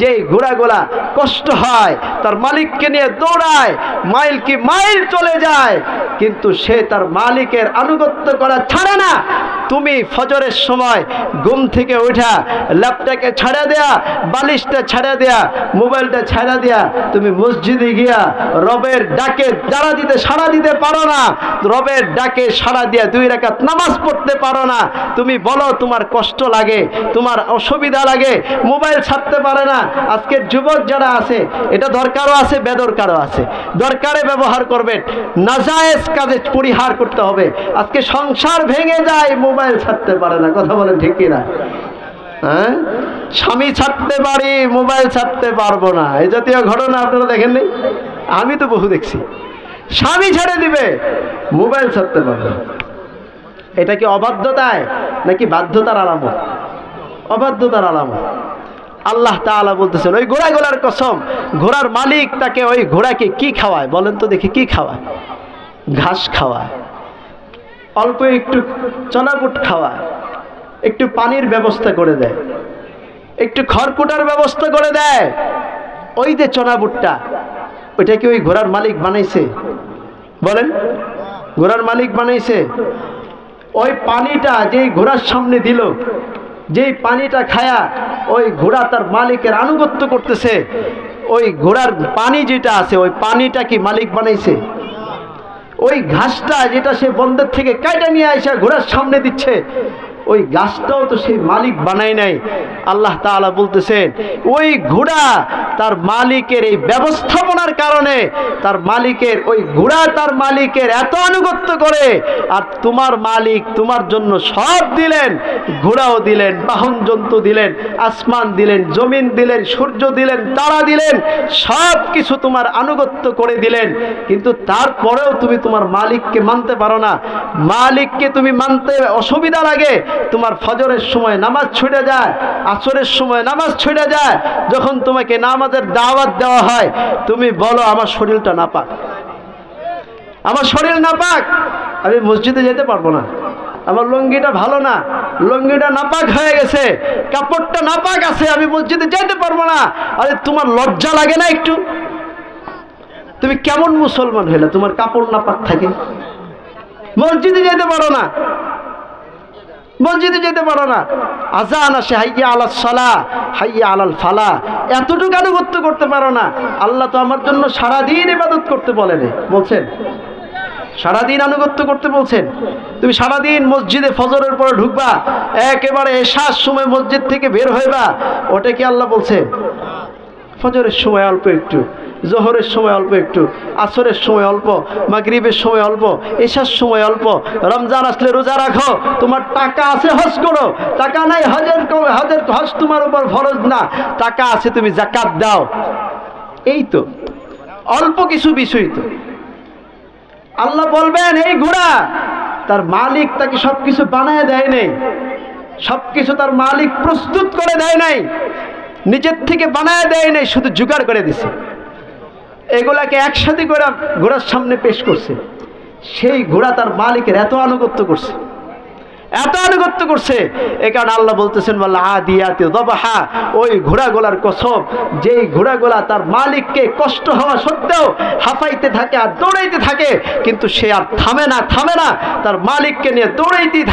যে ঘোড়াগুলা কষ্ট হয়, তার মালিককে নিয়ে দৌড়ায়, মাইল কি মাইল চলে যায়, কিন্তু সে তার মালিকের আনুগত্য করা ছাড়ে না। তুমি ফজরের সময় ঘুম থেকে উঠা ল্যাপটপকে ছাড়া দেয়া, বালিশটা ছাড়া দেয়া, মোবাইলটা ছাড়া দেয়া তুমি মসজিদে গিয়া রবের ডাকে সাড়া দিতে পারো না, রবের ডাকে সাড়া দিয়া 2 রাকাত নামাজ পড়তে পারো না। তুমি বলো তোমার কষ্ট লাগে, তোমার অসুবিধা লাগে, মোবাইল ছাড়তে পারে না। আজকের যুবক যারা আছে, এটা দরকারও আছে, বেদরকারও আছে। দরকারে ব্যবহার করবেন, নাজায়েজ কাজে পরিহার করতে হবে। আজকে সংসার ভেঙে যায়, মোবাইল ছাড়তে পারে না। কথা বলেন ঠিক কিনা? হ্যাঁ, স্বামী ছাড়তে পারি, মোবাইল ছাড়তে পারবো না, এই জাতীয় ঘটনা আপনারা দেখেননি? আমি তো বহু দেখছি। স্বামী ছেড়ে দিবে, মোবাইল ছাড়তে পারবে। এটা কি অবাধ্যতায় নাকি বাধ্যতার আলামত? অবাধ্যতার আলামত। আল্লাহ তাআলা বলতেছেন ওই ঘোড়াগুলার কসম, ঘোড়ার মালিক তাকে ওই ঘোড়াকে কি খাওয়ায় বলেন তো দেখি? কি খাওয়ায়? ঘাস খাওয়ায়, অল্প একটু চনাবুট খাওয়ায়, একটু পানির ব্যবস্থা করে দেয়, একটু খড়কুটার ব্যবস্থা করে দেয়। ওই যে চনাবুটটা, ওইটা কি ওই ঘোড়ার মালিক বানাইছে? বলেন, ঘোড়ার মালিক বানাইছে? ওই পানিটা যেই ঘোড়ার সামনে দিল, যেই পানিটা খায়া ওই ঘোড়া তার মালিকের আনুগত্য করতেছে, ওই ঘোড়ার পানি যেটা আছে ওই পানিটা কি মালিক বানাইছে? ওই ঘাসটা যেটা সে বন্দর থেকে কাইটা নিয়ে আসে ঘোড়ার সামনে দিচ্ছে, ওই গাছটাও তো সেই মালিক বানায় নাই। আল্লাহ তাআলা বলতেছেন ওই ঘোড়া তার মালিকের এই ব্যবস্থাপনার কারণে, তার মালিকের ওই ঘোড়া তার মালিকের এত আনুগত্য করে। আর তোমার মালিক তোমার জন্য সব দিলেন, ঘোড়াও দিলেন, বাহন জন্তু দিলেন, আসমান দিলেন, জমিন দিলেন, সূর্য দিলেন, তারা দিলেন, সব কিছু তোমার আনুগত্য করে দিলেন, কিন্তু তারপরেও তুমি তোমার মালিককে মানতে পারো না। মালিককে তুমি মানতে অসুবিধা লাগে, তোমার ফজরের সময় নামাজ ছুটে যায়, আসরের সময় নামাজ ছুটে যায়। যখন তোমাকে নামাজের দাওয়াত দেওয়া হয়, তুমি বলো আমার শরীরটা নাপাক, আমার শরীর নাপাক, আমি মসজিদে যেতে পারবো না, আমার লুঙ্গিটা ভালো না, লুঙ্গিটা নাপাক হয়ে গেছে, কাপড়টা নাপাক আছে, আমি মসজিদে যেতে পারবো না। আরে তোমার লজ্জা লাগে না একটু? তুমি কেমন মুসলমান হইলে তোমার কাপড় নাপাক থাকে, মসজিদে যেতে পারো না? মসজিদে যেতে পারো না, আজান আসে হাইয়া আলাল সালাহ হাইয়া আলাল ফালাহ, এতটুকু আনুগত্য করতে পারো না। আল্লাহ তো আমার জন্য সারাদিন ইবাদত করতে বলছেন, সারাদিন আনুগত্য করতে বলছেন। তুমি সারাদিন মসজিদে ফজরের পরে ঢুকবা, একেবারে এশার সময় মসজিদ থেকে বের হইবা, ওটা কি আল্লাহ বলছেন? ফজরের সময় অল্প একটু, জোহরের সময় অল্প একটু, আসরের সময় অল্প, মাগরিবের সময় অল্প, এশার সময় অল্প। রমজান আসলে রোজা রাখো, তোমার টাকা আছে হজ করো, টাকা নাই হজ তোমার উপর ফরজ না, টাকা আছে তুমি যাকাত দাও। এই তো অল্প কিছু বিষয়। তো আল্লাহ বলবেন এই ঘোড়া, তার মালিক তাকে সবকিছু বানায় দেয় নাই, সবকিছু তার মালিক প্রস্তুত করে দেয় নাই, নিজের থেকে বানায় দেয় নাই, শুধু জোগাড় করে দিছে। এগুলাকে একসাথে করে ঘোড়ার সামনে পেশ করছে। সেই ঘোড়া তার মালিকের এত আনুগত্য করছে, এত আনুগত্য করছে, এ কারণে আল্লাহ বলতেছেন ওয়াল আদিয়াতি দাবহা, ওই ঘোড়াগুলার কসম, যেই ঘোড়াগুলা তার মালিককে কষ্ট হওয়া সত্ত্বেও হাঁপাইতে থাকে আর দৌড়াইতে থাকে, কিন্তু সে আর থামে না, তার মালিককে নিয়ে দৌড়াইতেই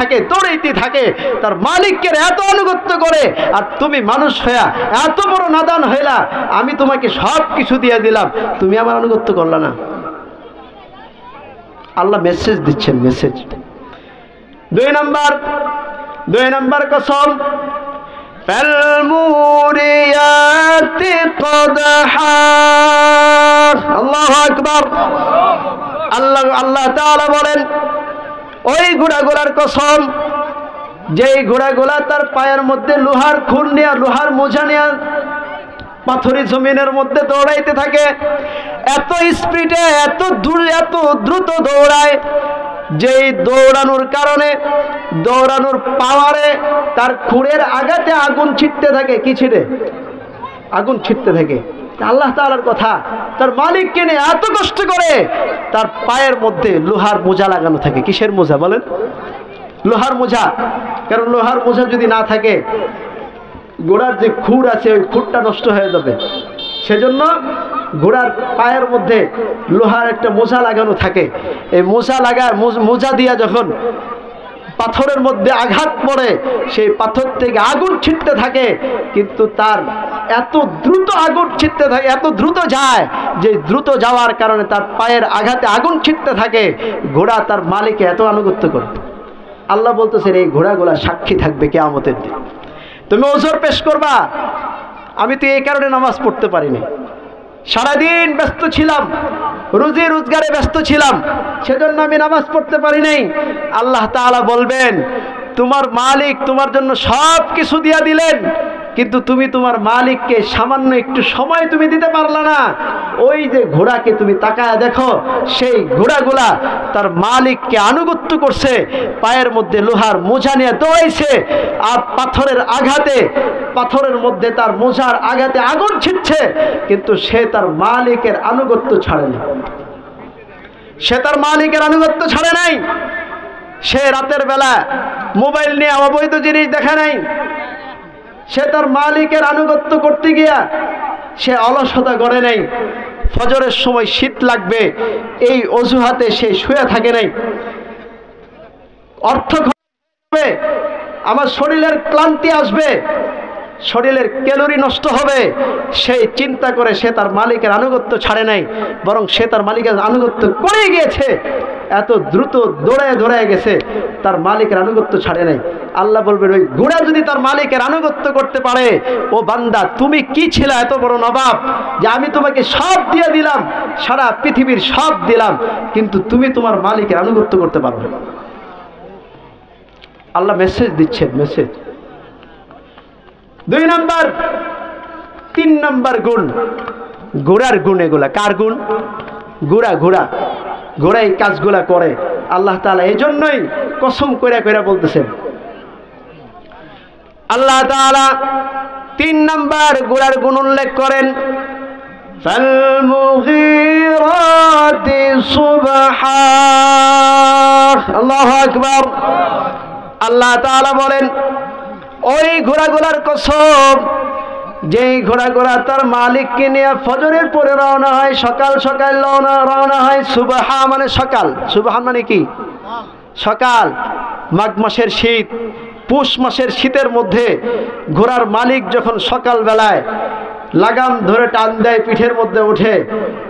থাকে, তার মালিককে এত আনুগত্য করে। আর তুমি মানুষ হইয়া এত বড় নাদান হইলা, আমি তোমাকে সব কিছু দিয়ে দিলাম, তুমি আমার আনুগত্য করলা না। আল্লাহ মেসেজ দিচ্ছেন, মেসেজ। দুই নাম্বার কসম, ফালমুরিয়াতি কদহা। আল্লাহু আকবার। আল্লাহ তাআলা বলেন ওই ঘোড়াগুলার কসম, যেই ঘোড়াগুলা তার পায়ের মধ্যে লোহার খুর নিয়ে, লোহার মোজা নিয়ে পাথরি জমিনের মধ্যে দৌড়াইতে থাকে, এত স্পিডে এত দ্রুত দৌড়ায়, যেই দৌড়ানোর কারণে, দৌড়ানোর পাওয়ারে তার খুরের আঘাতে আগুন ছিটতে থাকে। কি ছিটে? আগুন ছিটতে থাকে। আল্লাহ তাআলার কথা, তার মালিককে নিয়ে এত কষ্ট করে, তার পায়ের মধ্যে লোহার মোজা লাগানো থাকে। কিসের মোজা বলেন? লোহার মোজা। কারণ লোহার মোজা যদি না থাকে, ঘোড়ার যে খুর আছে ওই খুরটা নষ্ট হয়ে যাবে। সেজন্য ঘোড়ার পায়ের মধ্যে লোহার একটা মোজা লাগানো থাকে। এই মোজা দিয়া যখন পাথরের মধ্যে আঘাত পড়ে, সেই পাথর থেকে আগুন ছিটতে থাকে, কিন্তু তার এত দ্রুত আগুন ছিটতে থাকে, এত দ্রুত যায়, যে দ্রুত যাওয়ার কারণে তার পায়ের আঘাতে আগুন ছিটতে থাকে। ঘোড়া তার মালিকে এত আনুগত্য করে। আল্লাহ বলতেছেন এই ঘোড়াগুলা সাক্ষী থাকবে কিয়ামতের দিন। তুমি ওজর পেশ করবা। আমি তো এই কারণে নামাজ পড়তে পারিনি, সারাদিন ব্যস্ত ছিলাম, রুজি রোজগারে ব্যস্ত ছিলাম, সেজন্য আমি নামাজ পড়তে পারি নাই। আল্লাহ তাআলা বলবেন তোমার মালিক তোমার জন্য সব কিছু দিয়া দিলেন, কিন্তু তুমি তোমার মালিককে সামান্য একটু সময় তুমি দিতে পারলা না। ওই যে ঘোড়াকে তুমি তাকায় দেখো, সেই ঘোড়াগুলা তার মালিককে আনুগত্য করছে, পায়ের মধ্যে লোহার মোজা নিয়ে দৌড়াইছে, আর পাথরের মধ্যে তার মোজার আঘাতে আগুন ছিটছে, কিন্তু সে তার মালিকের আনুগত্য ছাড়ে না। সে তার মালিকের আনুগত্য ছাড়ে নাই। সে রাতের বেলা মোবাইল নিয়ে অবৈধ জিনিস দেখে নাই। সে তার মালিকের আনুগত্য করতে গিয়া সে অলসতা করে নাই। ফজরের সময় শীত লাগবে এই অজুহাতে সে শুয়ে থাকে নাই। অর্থ হবে, আমার শরীরের ক্লান্তি আসবে, শরীরের ক্যালোরি নষ্ট হবে, সেই চিন্তা করে সে তার মালিকের আনুগত্য ছাড়ে নাই, বরং সে তার মালিকের আনুগত্য করে গিয়েছে। এত দ্রুত দৌড়ায় গেছে, তার মালিকের আনুগত্য ছাড়ে নাই। আল্লাহ বলবেন ওই ঘোড়া যদি তার মালিকের আনুগত্য করতে পারে, ও বান্দা তুমি কি ছিলা এত বড় নবাব, যে আমি তোমাকে সব দিয়ে দিলাম, সারা পৃথিবীর সব দিলাম, কিন্তু তুমি তোমার মালিকের আনুগত্য করতে পারো না। আল্লাহ মেসেজ দিচ্ছেন, মেসেজ। 2 নাম্বার, 3 নাম্বার গুণ, ঘোড়ার গুণ। এগুলা কার গুণ? ঘোড়া এই কাজগুলা করে। আল্লাহ তাআলা এই জন্যই কসম কইরা বলতেছেন। আল্লাহ তাআলা 3 নাম্বার ঘোড়ার গুণ উল্লেখ করেন, ফালমুগীরাতি সুবহা। আল্লাহু আকবার। আল্লাহ তাআলা বলেন ওই ঘোড়াগুলার কসম, যেই ঘোড়াগুলা তার মালিককে নিয়ে ফজরের পরে রওনা হয়, সকাল রওনা হয়। সুবহা মানে সকাল, সুবহান মানে কি? সকাল। মাঘ মাসের শীত, পৌষ মাসের শীতের মধ্যে ঘোড়ার মালিক যখন সকালবেলায় লাগাম ধরে টান দেয় পিঠের মধ্যে উঠে,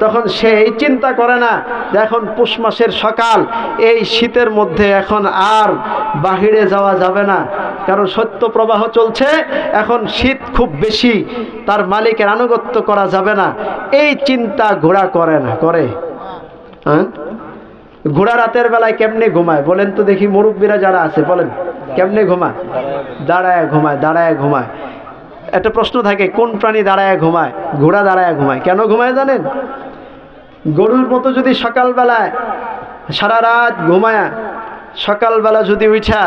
তখন সে এই চিন্তা করে না যে এখন পৌষ মাসের সকাল, এই শীতের মধ্যে এখন আর বাহিরে যাওয়া যাবে না, কারণ সত্য প্রবাহ চলছে, এখন শীত খুব বেশি, তার মালিকের আনুগত্য করা যাবে না, এই চিন্তা ঘোড়া করে না। করে? হ্যাঁ, ঘোড়া রাতের বেলায় কেমনে ঘুমায় বলেন তো দেখি? মুরব্বীরা যারা আছে বলেন কেমনে ঘুমায়? দাঁড়ায় ঘুমায়, দাঁড়ায় ঘুমায়। একটা প্রশ্ন থাকে, কোন প্রাণী দাঁড়ায় ঘুমায়? ঘোড়া দাঁড়ায় ঘুমায়। কেন ঘুমায় জানেন? গরুর মতো যদি সকালবেলায় সারা রাত ঘুমায়া সকালবেলা যদি উঠা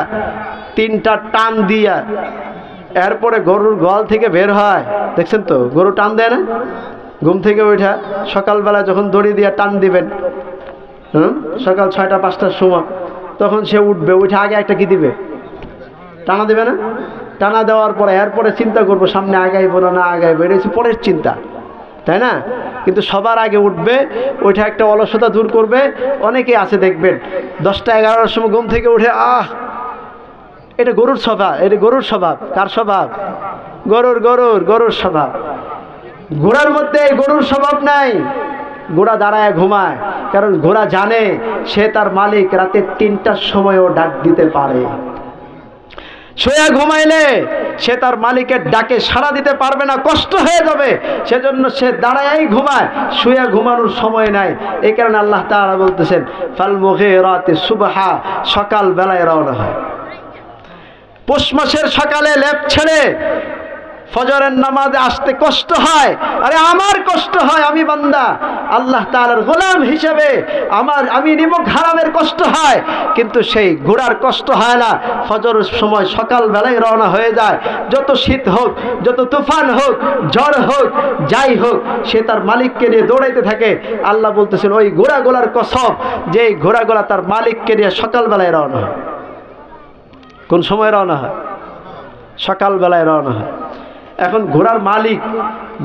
3টা টান দিয়া এরপরে গরুর গোয়াল থেকে বের হয়, দেখছেন তো গরু টান দেয় না? ঘুম থেকে উঠা সকালবেলা যখন দড়ি দিয়া টান দিবেন, সকাল 6টা 5টার সময়, তখন সে উঠবে, উঠে আগে একটা কি দিবে? টানা দেবে না? টানা দেওয়ার পরে এরপরে চিন্তা করবো সামনে আগাইবো না আগাইবো, এটা হচ্ছে পরের চিন্তা, তাই না? কিন্তু সবার আগে উঠবে, ওইটা একটা অলসতা দূর করবে। অনেকে আছে দেখবেন 10টা 11টার সময় ঘুম থেকে উঠে এটা গরুর স্বভাব, এটা গরুর স্বভাব। কার স্বভাব? গরুর স্বভাব। ঘোড়ার মধ্যে গরুর স্বভাব নাই। ঘোড়া দাঁড়ায় ঘুমায়, কারণ ঘোড়া জানে সে তার মালিক রাতে 3টার সময়ও ডাক দিতে পারে। শুয়ে ঘুমাইলে সে তার মালিকের ডাকে সাড়া দিতে পারবে না, কষ্ট হয়ে যাবে, সেজন্য সে দাঁড়ায় ঘুমায়, শুয়ে ঘুমানোর সময় নাই। এই কারণে আল্লাহ তাআলা বলতেছেন ফাল মুগীরাতি সুবহা, সকাল বেলায় রওনা হয়। পৌষ মাসের সকালে লেপ ছেড়ে ফজরের নামাজে আসতে কষ্ট হয়। আরে আমার কষ্ট হয়, আমি বান্দা, আল্লাহ তাআলার গোলাম হিসেবে আমি নিমক হারামের কষ্ট হয়, কিন্তু সেই ঘোড়ার কষ্ট হয় না। ফজরের সময় সকাল বেলায় রওনা হয়ে যায়। যত শীত হোক, যত তুফান হোক, ঝড় হোক, যাই হোক, সে তার মালিককে নিয়ে দৌড়াইতে থাকে। আল্লাহ বলতেছেন ওই ঘোড়াগুলার কসম, যে ঘোড়াগুলা তার মালিককে নিয়ে সকাল বেলায় রওনা হয়। কোন সময় রওনা হয়? সকাল বেলায় রওনা হয়। এখন ঘোড়ার মালিক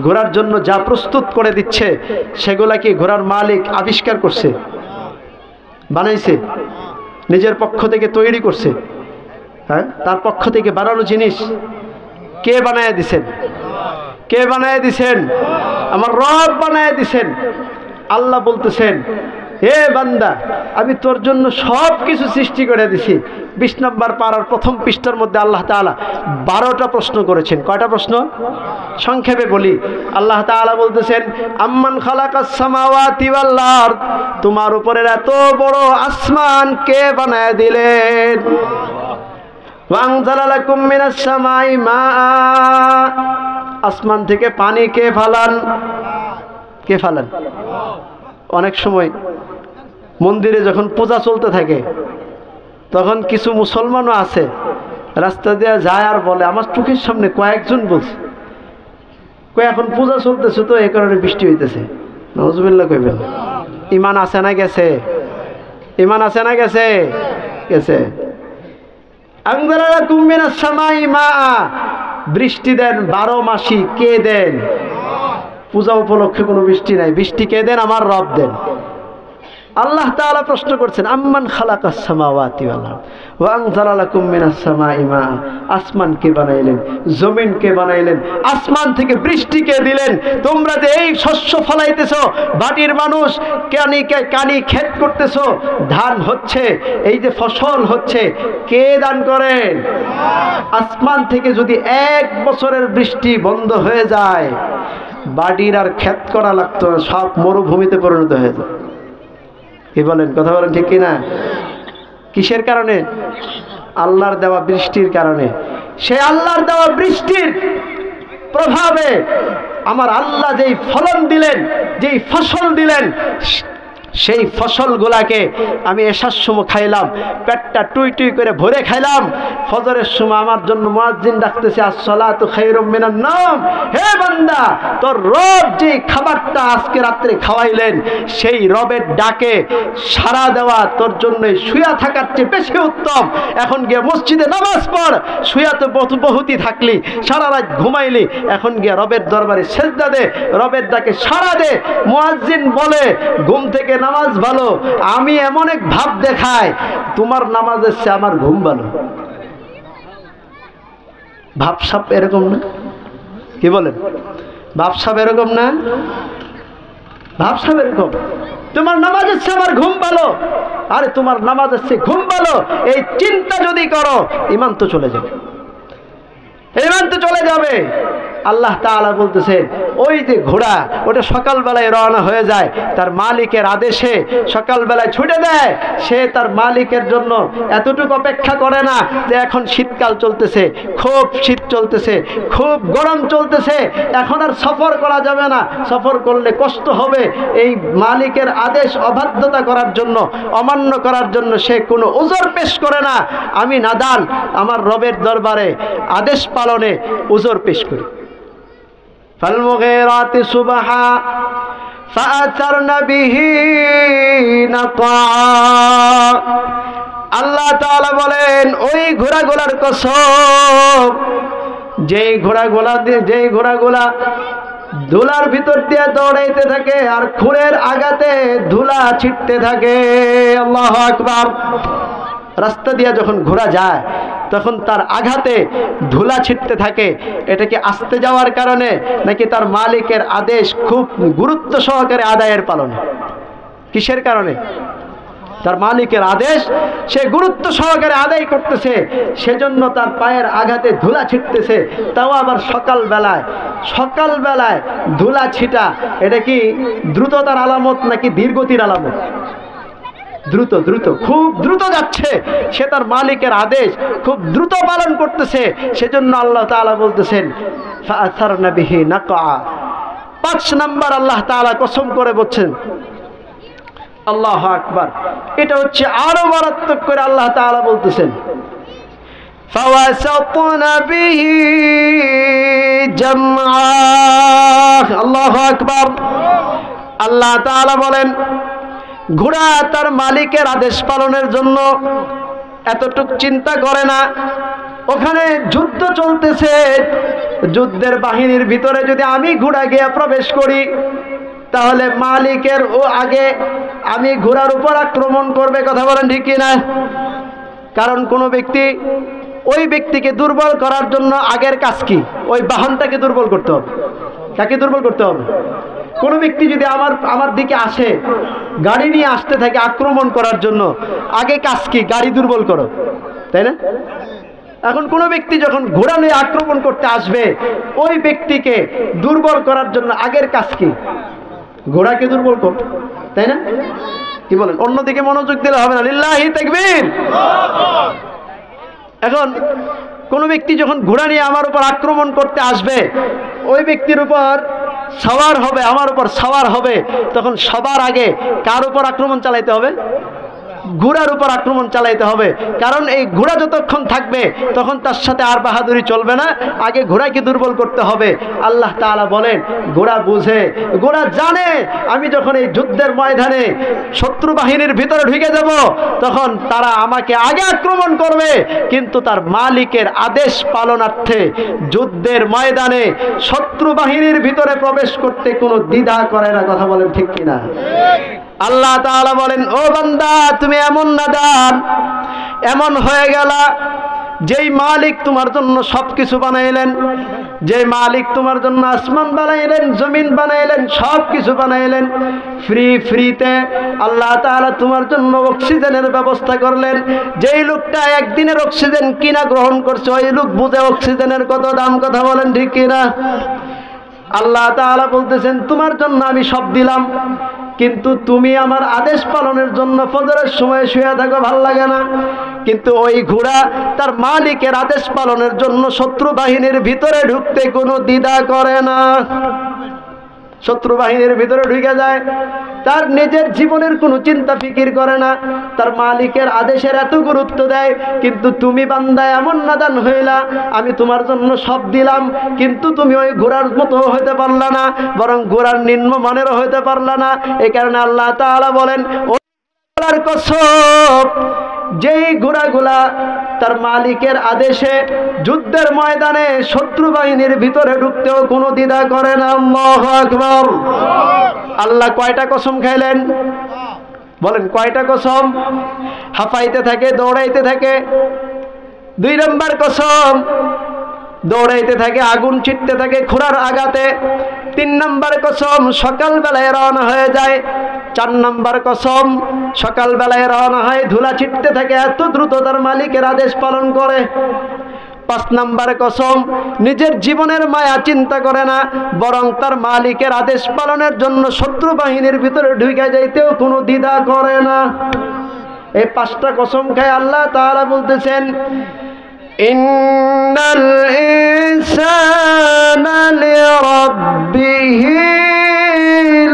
ঘোড়ার জন্য যা প্রস্তুত করে দিচ্ছে, সেগুলা কি ঘোড়ার মালিক আবিষ্কার করছে? বানাইছে? নিজের পক্ষ থেকে তৈরি করছে? হ্যাঁ, তার পক্ষ থেকে বানানো জিনিস কে বানায় দিছেন? কে বানায় দিছেন? আমার রব বানায় দিছেন। আল্লাহ বলতেছেন হে বান্দা, আমি তোর জন্য সব কিছু সৃষ্টি করে দিছি। 20 নম্বর পারার প্রথম পৃষ্ঠার মধ্যে আল্লাহ তাআলা 12টা প্রশ্ন করেছেন। কয়টা প্রশ্ন? সংক্ষেপে বলি। আল্লাহ তাআলা বলতেছেন আম্মান খালাকাস সামাওয়াতি ওয়াল আরদ, তোমার উপরের এত বড় আসমান কে বানায় দিলেন? ওয়া আনজালা লাকুম মিনাস সামাই মা, আসমান থেকে পানি কে ফালান? কে ফালান? অনেক সময় মন্দিরে যখন পূজা চলতে থাকে, তখন কিছু মুসলমানও আছে রাস্তা দিয়ে যায় আর বলে, আমার চোখের সামনে কয়েকজন বলছে, এখন পূজা চলতেছে তো এই কারণে বৃষ্টি হইতেছে। নাউজুবিল্লাহ কইবেন। ইমান আছে না গেছে? ইমান আছে না গেছে? গেছে। আনজালা লাকুম মিনাস সামাই মা, বৃষ্টি দেন 12 মাসি। কে দেন? পূজা উপলক্ষে কোনো বৃষ্টি নাই, বৃষ্টি কে দেন? আমার রব দেন। আল্লাহ তাআলা প্রশ্ন করছেন আম্মান খালাকাস সামাওয়াতি ওয়াল আরদ ওয়া আনজালা লাকুম মিনাস সামাই মা, আসমান কে বানাইলেন? জমিন কে বানাইলেন? আসমান থেকে বৃষ্টি কে দিলেন? তোমরা যে এই শস্য ফলাইতেছো, বাটির মানুষ কানি ক্ষেত করতেছো, ধান হচ্ছে, এই যে ফসল হচ্ছে, কে দান করেন? আসমান থেকে যদি 1 বছরের বৃষ্টি বন্ধ হয়ে যায়, বাড়ির আর ক্ষেত করা লাগতো, সব মরুভূমিতে পরিণত হয়ে যায়। কি বলেন? কথা বলেন ঠিক কিনা? কিসের কারণে? আল্লাহর দেওয়া বৃষ্টির কারণে। সে আল্লাহর দেওয়া বৃষ্টির প্রভাবে আমার আল্লাহ যেই ফলন দিলেন, যেই ফসল দিলেন, সেই ফসলগুলাকে আমি এশার সময় খাইলাম, পেটটা টুই টুই করে ভরে খাইলাম। ফজরের সময় আমার জন্য মুয়াজ্জিন ডাকতেছে আসসালাতু খায়রুম মিনান নাওম, হে বান্দা, তোর রব যে খাবারটা আজকে রাত্রে খাওয়াইলেন, সেই রবের ডাকে সাড়া দেওয়া তোর জন্য শুয়া থাকার চেয়ে বেশি উত্তম। এখন গিয়ে মসজিদে নামাজ পড়, শুয়া তো বহুতি থাকলি, সারা রাত ঘুমাইলি, এখন গিয়ে রবের দরবারে সেজদা দে, রবের ডাকে সাড়া দে। মুয়াজ্জিন বলে ঘুম থেকে নামাজ ভালো, আমি এমন এক ভাব দেখায় তোমার নামাজের চেয়ে আমার ঘুম ভালো। ভাবসাব এরকম না? কি বলেন? ভাবসাব এরকম না? ভাবসাব এরকম, তোমার নামাজ হচ্ছে আমার ঘুম ভালো, আরে তোমার নামাজ হচ্ছে ঘুম ভালো, এই চিন্তা যদি করো ঈমান তো চলে যাবে, ঈমান তো চলে যাবে। আল্লাহ তাআলা বলতেছেন ওই যে ঘোড়া ওটা সকালবেলায় রওনা হয়ে যায়, তার মালিকের আদেশে সকালবেলায় ছুটে দেয়, সে তার মালিকের জন্য এতটুকু অপেক্ষা করে না যে এখন শীতকাল চলতেছে, খুব শীত চলতেছে, খুব গরম চলতেছে, এখন আর সফর করা যাবে না, সফর করলে কষ্ট হবে, এই মালিকের আদেশ অবাধ্যতা করার জন্য, অমান্য করার জন্য সে কোনো উযর পেশ করে না। আমি নাদান, আমার রবের দরবারে আদেশ পালনে উযর পেশ করি। فالمغيرات صبحا فأثرن به نقعا। আল্লাহ তাআলা বলেন ওই ঘোড়াগুলার কসম, যেই ঘোড়াগুলা ধুলার ভিতর দিয়ে দৌড়াইতে থাকে আর খুরের আঘাতে ধুলা ছিটতে থাকে। আল্লাহু আকবার। রাস্তা দিয়ে যখন ঘোড়া যায় তখন তার আঘাতে ধুলা ছিটতে থাকে। এটা কি আস্তে যাওয়ার কারণে নাকি তার মালিকের আদেশ খুব গুরুত্ব সহকারে আদায়ের পালনে? কিসের কারণে? তার মালিকের আদেশ সে গুরুত্ব সহকারে আদায় করতেছে, সেজন্য তার পায়ের আঘাতে ধুলা ছিটতেছে। তাও আবার সকালবেলায় ধুলা ছিটা, এটা কি দ্রুততার আলামত নাকি ধীরগতির আলামত? দ্রুত, খুব দ্রুত যাচ্ছে, সে তার মালিকের আদেশ খুব দ্রুত পালন করতেছে। সেজন্য আল্লাহ তাআলা বলতেছেন ফাআসারনা বিহি নাকআ। 5 নাম্বার আল্লাহ তাআলা কসম করে বলছেন, আল্লাহু আকবার, এটা হচ্ছে আরো মারাত্মক করে আল্লাহ তাআলা বলতেছেন ফাওয়াসাতনা বিহি জামআ। আল্লাহু আকবার। আল্লাহ তাআলা বলেন ঘোড়া তার মালিকের আদেশ পালনের জন্য এতটুক চিন্তা করে না। ওখানে যুদ্ধ চলতেছে, যুদ্ধের বাহিনীর ভিতরে যদি আমি ঘোড়া গিয়ে প্রবেশ করি তাহলে মালিকের আগে আমি ঘোড়ার উপর আক্রমণ করবে। কথা বলেন ঠিক কিনা? কারণ কোনো ব্যক্তি ওই ব্যক্তিকে দুর্বল করার জন্য আগের কাজ কি? ওই বাহনটাকে দুর্বল করতে হবে। কাকে দুর্বল করতে হবে? কোনো ব্যক্তি যদি আমার দিকে আসে, গাড়ি নিয়ে আসতে থাকে আক্রমণ করার জন্য, আগে কাজ কি? গাড়ি দুর্বল করো, তাই না? এখন কোনো ব্যক্তি যখন ঘোড়া নিয়ে আক্রমণ করতে আসবে, ওই ব্যক্তিকে দুর্বল করার জন্য আগের কাজ কি? ঘোড়াকে দুর্বল কর, তাই না? কি বলেন? অন্যদিকে মনোযোগ দিলে হবে না। লিল্লাহি তাকবীর। এখন কোনো ব্যক্তি যখন ঘোড়া নিয়ে আমার উপর আক্রমণ করতে আসবে, ওই ব্যক্তির উপর সওয়ার হবে, আমার উপর সওয়ার হবে, তখন সবার আগে কার উপর আক্রমণ চালাইতে হবে? ঘোড়ার উপর আক্রমণ চালাইতে হবে। কারণ এই ঘোড়া যতক্ষণ থাকবে তখন তার সাথে আর বাহাদুরি চলবে না, আগে ঘোড়াকে দুর্বল করতে হবে। আল্লাহ তাআলা বলেন ঘোড়া বুঝে, ঘোড়া জানে আমি যখন এই যুদ্ধের ময়দানে শত্রু বাহিনীর ভিতরে ঢুকে যাব তখন তারা আমাকে আগে আক্রমণ করবে, কিন্তু তার মালিকের আদেশ পালনার্থে যুদ্ধের ময়দানে শত্রু বাহিনীর ভিতরে প্রবেশ করতে কোনো দ্বিধা করে না। কথা বলেন ঠিক কিনা? আল্লাহ তাআলা বলেন ও বান্দা, তুমি এমন নাদান, এমন হয়ে গেলা যেই মালিক তোমার জন্য সবকিছু বানাইলেন, যে মালিক তোমার জন্য আসমান বানাইলেন, জমিন বানাইলেন, সবকিছু বানাইলেন ফ্রিতে। আল্লাহ তাআলা তোমার জন্য অক্সিজেনের ব্যবস্থা করলেন। যেই লোকটা একদিনের অক্সিজেন কিনা গ্রহণ করছে ওই লোক বুঝে অক্সিজেনের কত দাম। কথা বলেন ঠিক কিনা? আল্লাহ তাআলা বলতেছেন তোমার জন্য আমি সব দিলাম, কিন্তু তুমি আমার আদেশ পালনের জন্য ফজরের সময় শুয়ে থাকো, ভাল লাগে না। কিন্তু ওই ঘোড়া তার মালিকের আদেশ পালনের জন্য শত্রু বাহিনীর ভিতরে ঢুকতে কোনো দ্বিধা করে না। শত্রু বাহিনীর ভিতরে ঢুকে যায়, তার নিজের জীবনের কোনো চিন্তা ফিকির করে না, তার মালিকের আদেশের এত গুরুত্ব দেয়। কিন্তু তুমি বান্দা এমন নাদান হইলা, আমি তোমার জন্য সব দিলাম, কিন্তু তুমি ওই ঘোড়ার মতো হইতে পারলা না, বরং ঘোড়ার নিম্ন মানেরও হইতে পারলা না। এই কারণে আল্লাহ তাআলা বলেন ওই ঘোড়ার কসম, যেই ঘোড়াগুলা তার মালিকের আদেশে যুদ্ধের ময়দানে শত্রু বাহিনীর ভিতরে ঢুকতেও কোনো দ্বিধা করে না। আল্লাহু আকবার। আল্লাহ কয়টা কসম খাইলেন? বলেন কয়টা কসম? হাঁপাইতে থাকে, দৌড়াইতে থাকে। 2 নম্বর কসম দৌড়াইতে থাকে, আগুন ছিটতে থাকে ঘোড়ার আঘাতে। 3 নম্বর কসম, সকালবেলায় রওনা হয়ে যায়। 4 নম্বর কসম, সকালবেলায় রওনা হয়, ধুলা ছিটতে থাকে, এত দ্রুত তার মালিকের আদেশ পালন করে। 5 নম্বর কসম, নিজের জীবনের মায়া চিন্তা করে না, বরং তার মালিকের আদেশ পালনের জন্য শত্রু বাহিনীর ভিতরে ঢুকে যাইতেও কোনো দ্বিধা করে না। এই 5টা কসম খায় আল্লাহ তাআলা বলতেছেন, ইন্নাল ইনসানা লিরাব্বিহি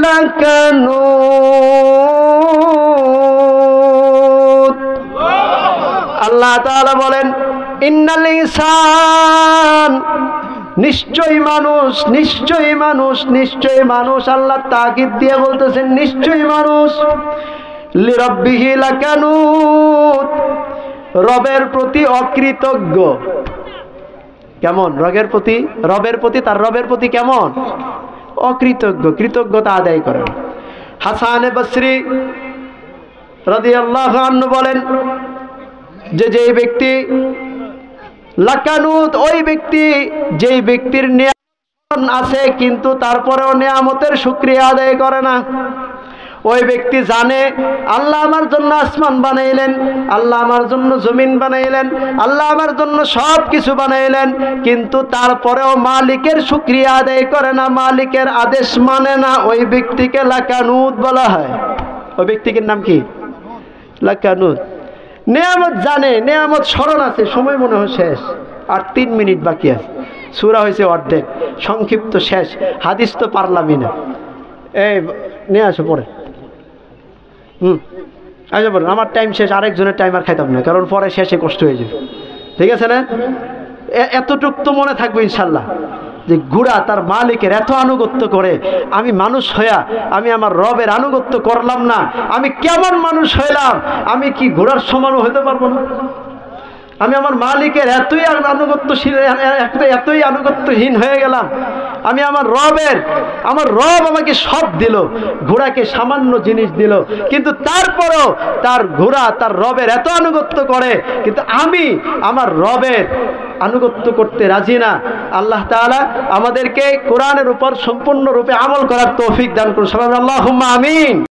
লাকানুত। আল্লাহ তাআলা বলেন, ইন্নাল ইনসান, নিশ্চয়ই মানুষ, নিশ্চয়ই মানুষ, নিশ্চয়ই মানুষ। আল্লাহ তাকিদ দিয়ে বলতেছেন নিশ্চয়ই মানুষ। লিরাব্বিহি লাকানুত, রবের প্রতি অকৃতজ্ঞ। কেমন? রবের প্রতি তার রবের প্রতি কেমন? অকৃতজ্ঞ, কৃতজ্ঞতা আদায় করে। হাসান বসরি রাদিয়াল্লাহু আনহু বলেন যে যেই ব্যক্তি লাকানুত, ওই ব্যক্তি যেই ব্যক্তির নিয়ামত আছে কিন্তু তারপরেও নিয়ামতের শুকরিয়া আদায় করে না। ওই ব্যক্তি জানে আল্লাহ আমার জন্য আসমান বানাইলেন, আল্লাহ আমার জন্য জমিন বানাইলেন, আল্লাহ আমার জন্য সব কিছু বানাইলেন, কিন্তু তারপরেও মালিকের শুকরিয়া আদায় করে না, মালিকের আদেশ মানে না। ওই ব্যক্তিকে লাকানুত বলা হয়। ওই ব্যক্তির নাম কি? লাকানুত। নিয়ামত জানে, নিয়ামত স্মরণ আছে, সময় মনে হয় শেষ, আর 3 মিনিট বাকি আছে, সূরা হয়েছে অর্ধেক, সংক্ষিপ্ত শেষ, হাদিস তো পারলামই না। এই নিয়ে আসো পরে, আচ্ছা বলুন, আমার টাইম শেষ, আরেকজনের টাইম আর খাইতাম না, কারণ পরে শেষে কষ্ট হয়ে যাবে। ঠিক আছে না? এতটুক তো মনে থাকবে ইনশাল্লাহ, যে ঘোড়া তার মালিকের এত আনুগত্য করে, আমি মানুষ হইয়া আমি আমার রবের আনুগত্য করলাম না, আমি কেমন মানুষ হইলাম? আমি কি ঘোড়ার সমানও হতে পারবো না? আমি আমার মালিকের এতই আনুগত্যহীন হয়ে গেলাম। আমি আমার রব আমাকে সব দিল, ঘোড়াকে সামান্য জিনিস দিল, কিন্তু তারপরও তার ঘোড়া তার রবের এত আনুগত্য করে, কিন্তু আমি আমার রবের আনুগত্য করতে রাজি না। আল্লাহ তাআলা আমাদেরকে কোরআনের উপর সম্পূর্ণরূপে আমল করার তৌফিক দান করুন। আল্লাহুম্মা আমিন।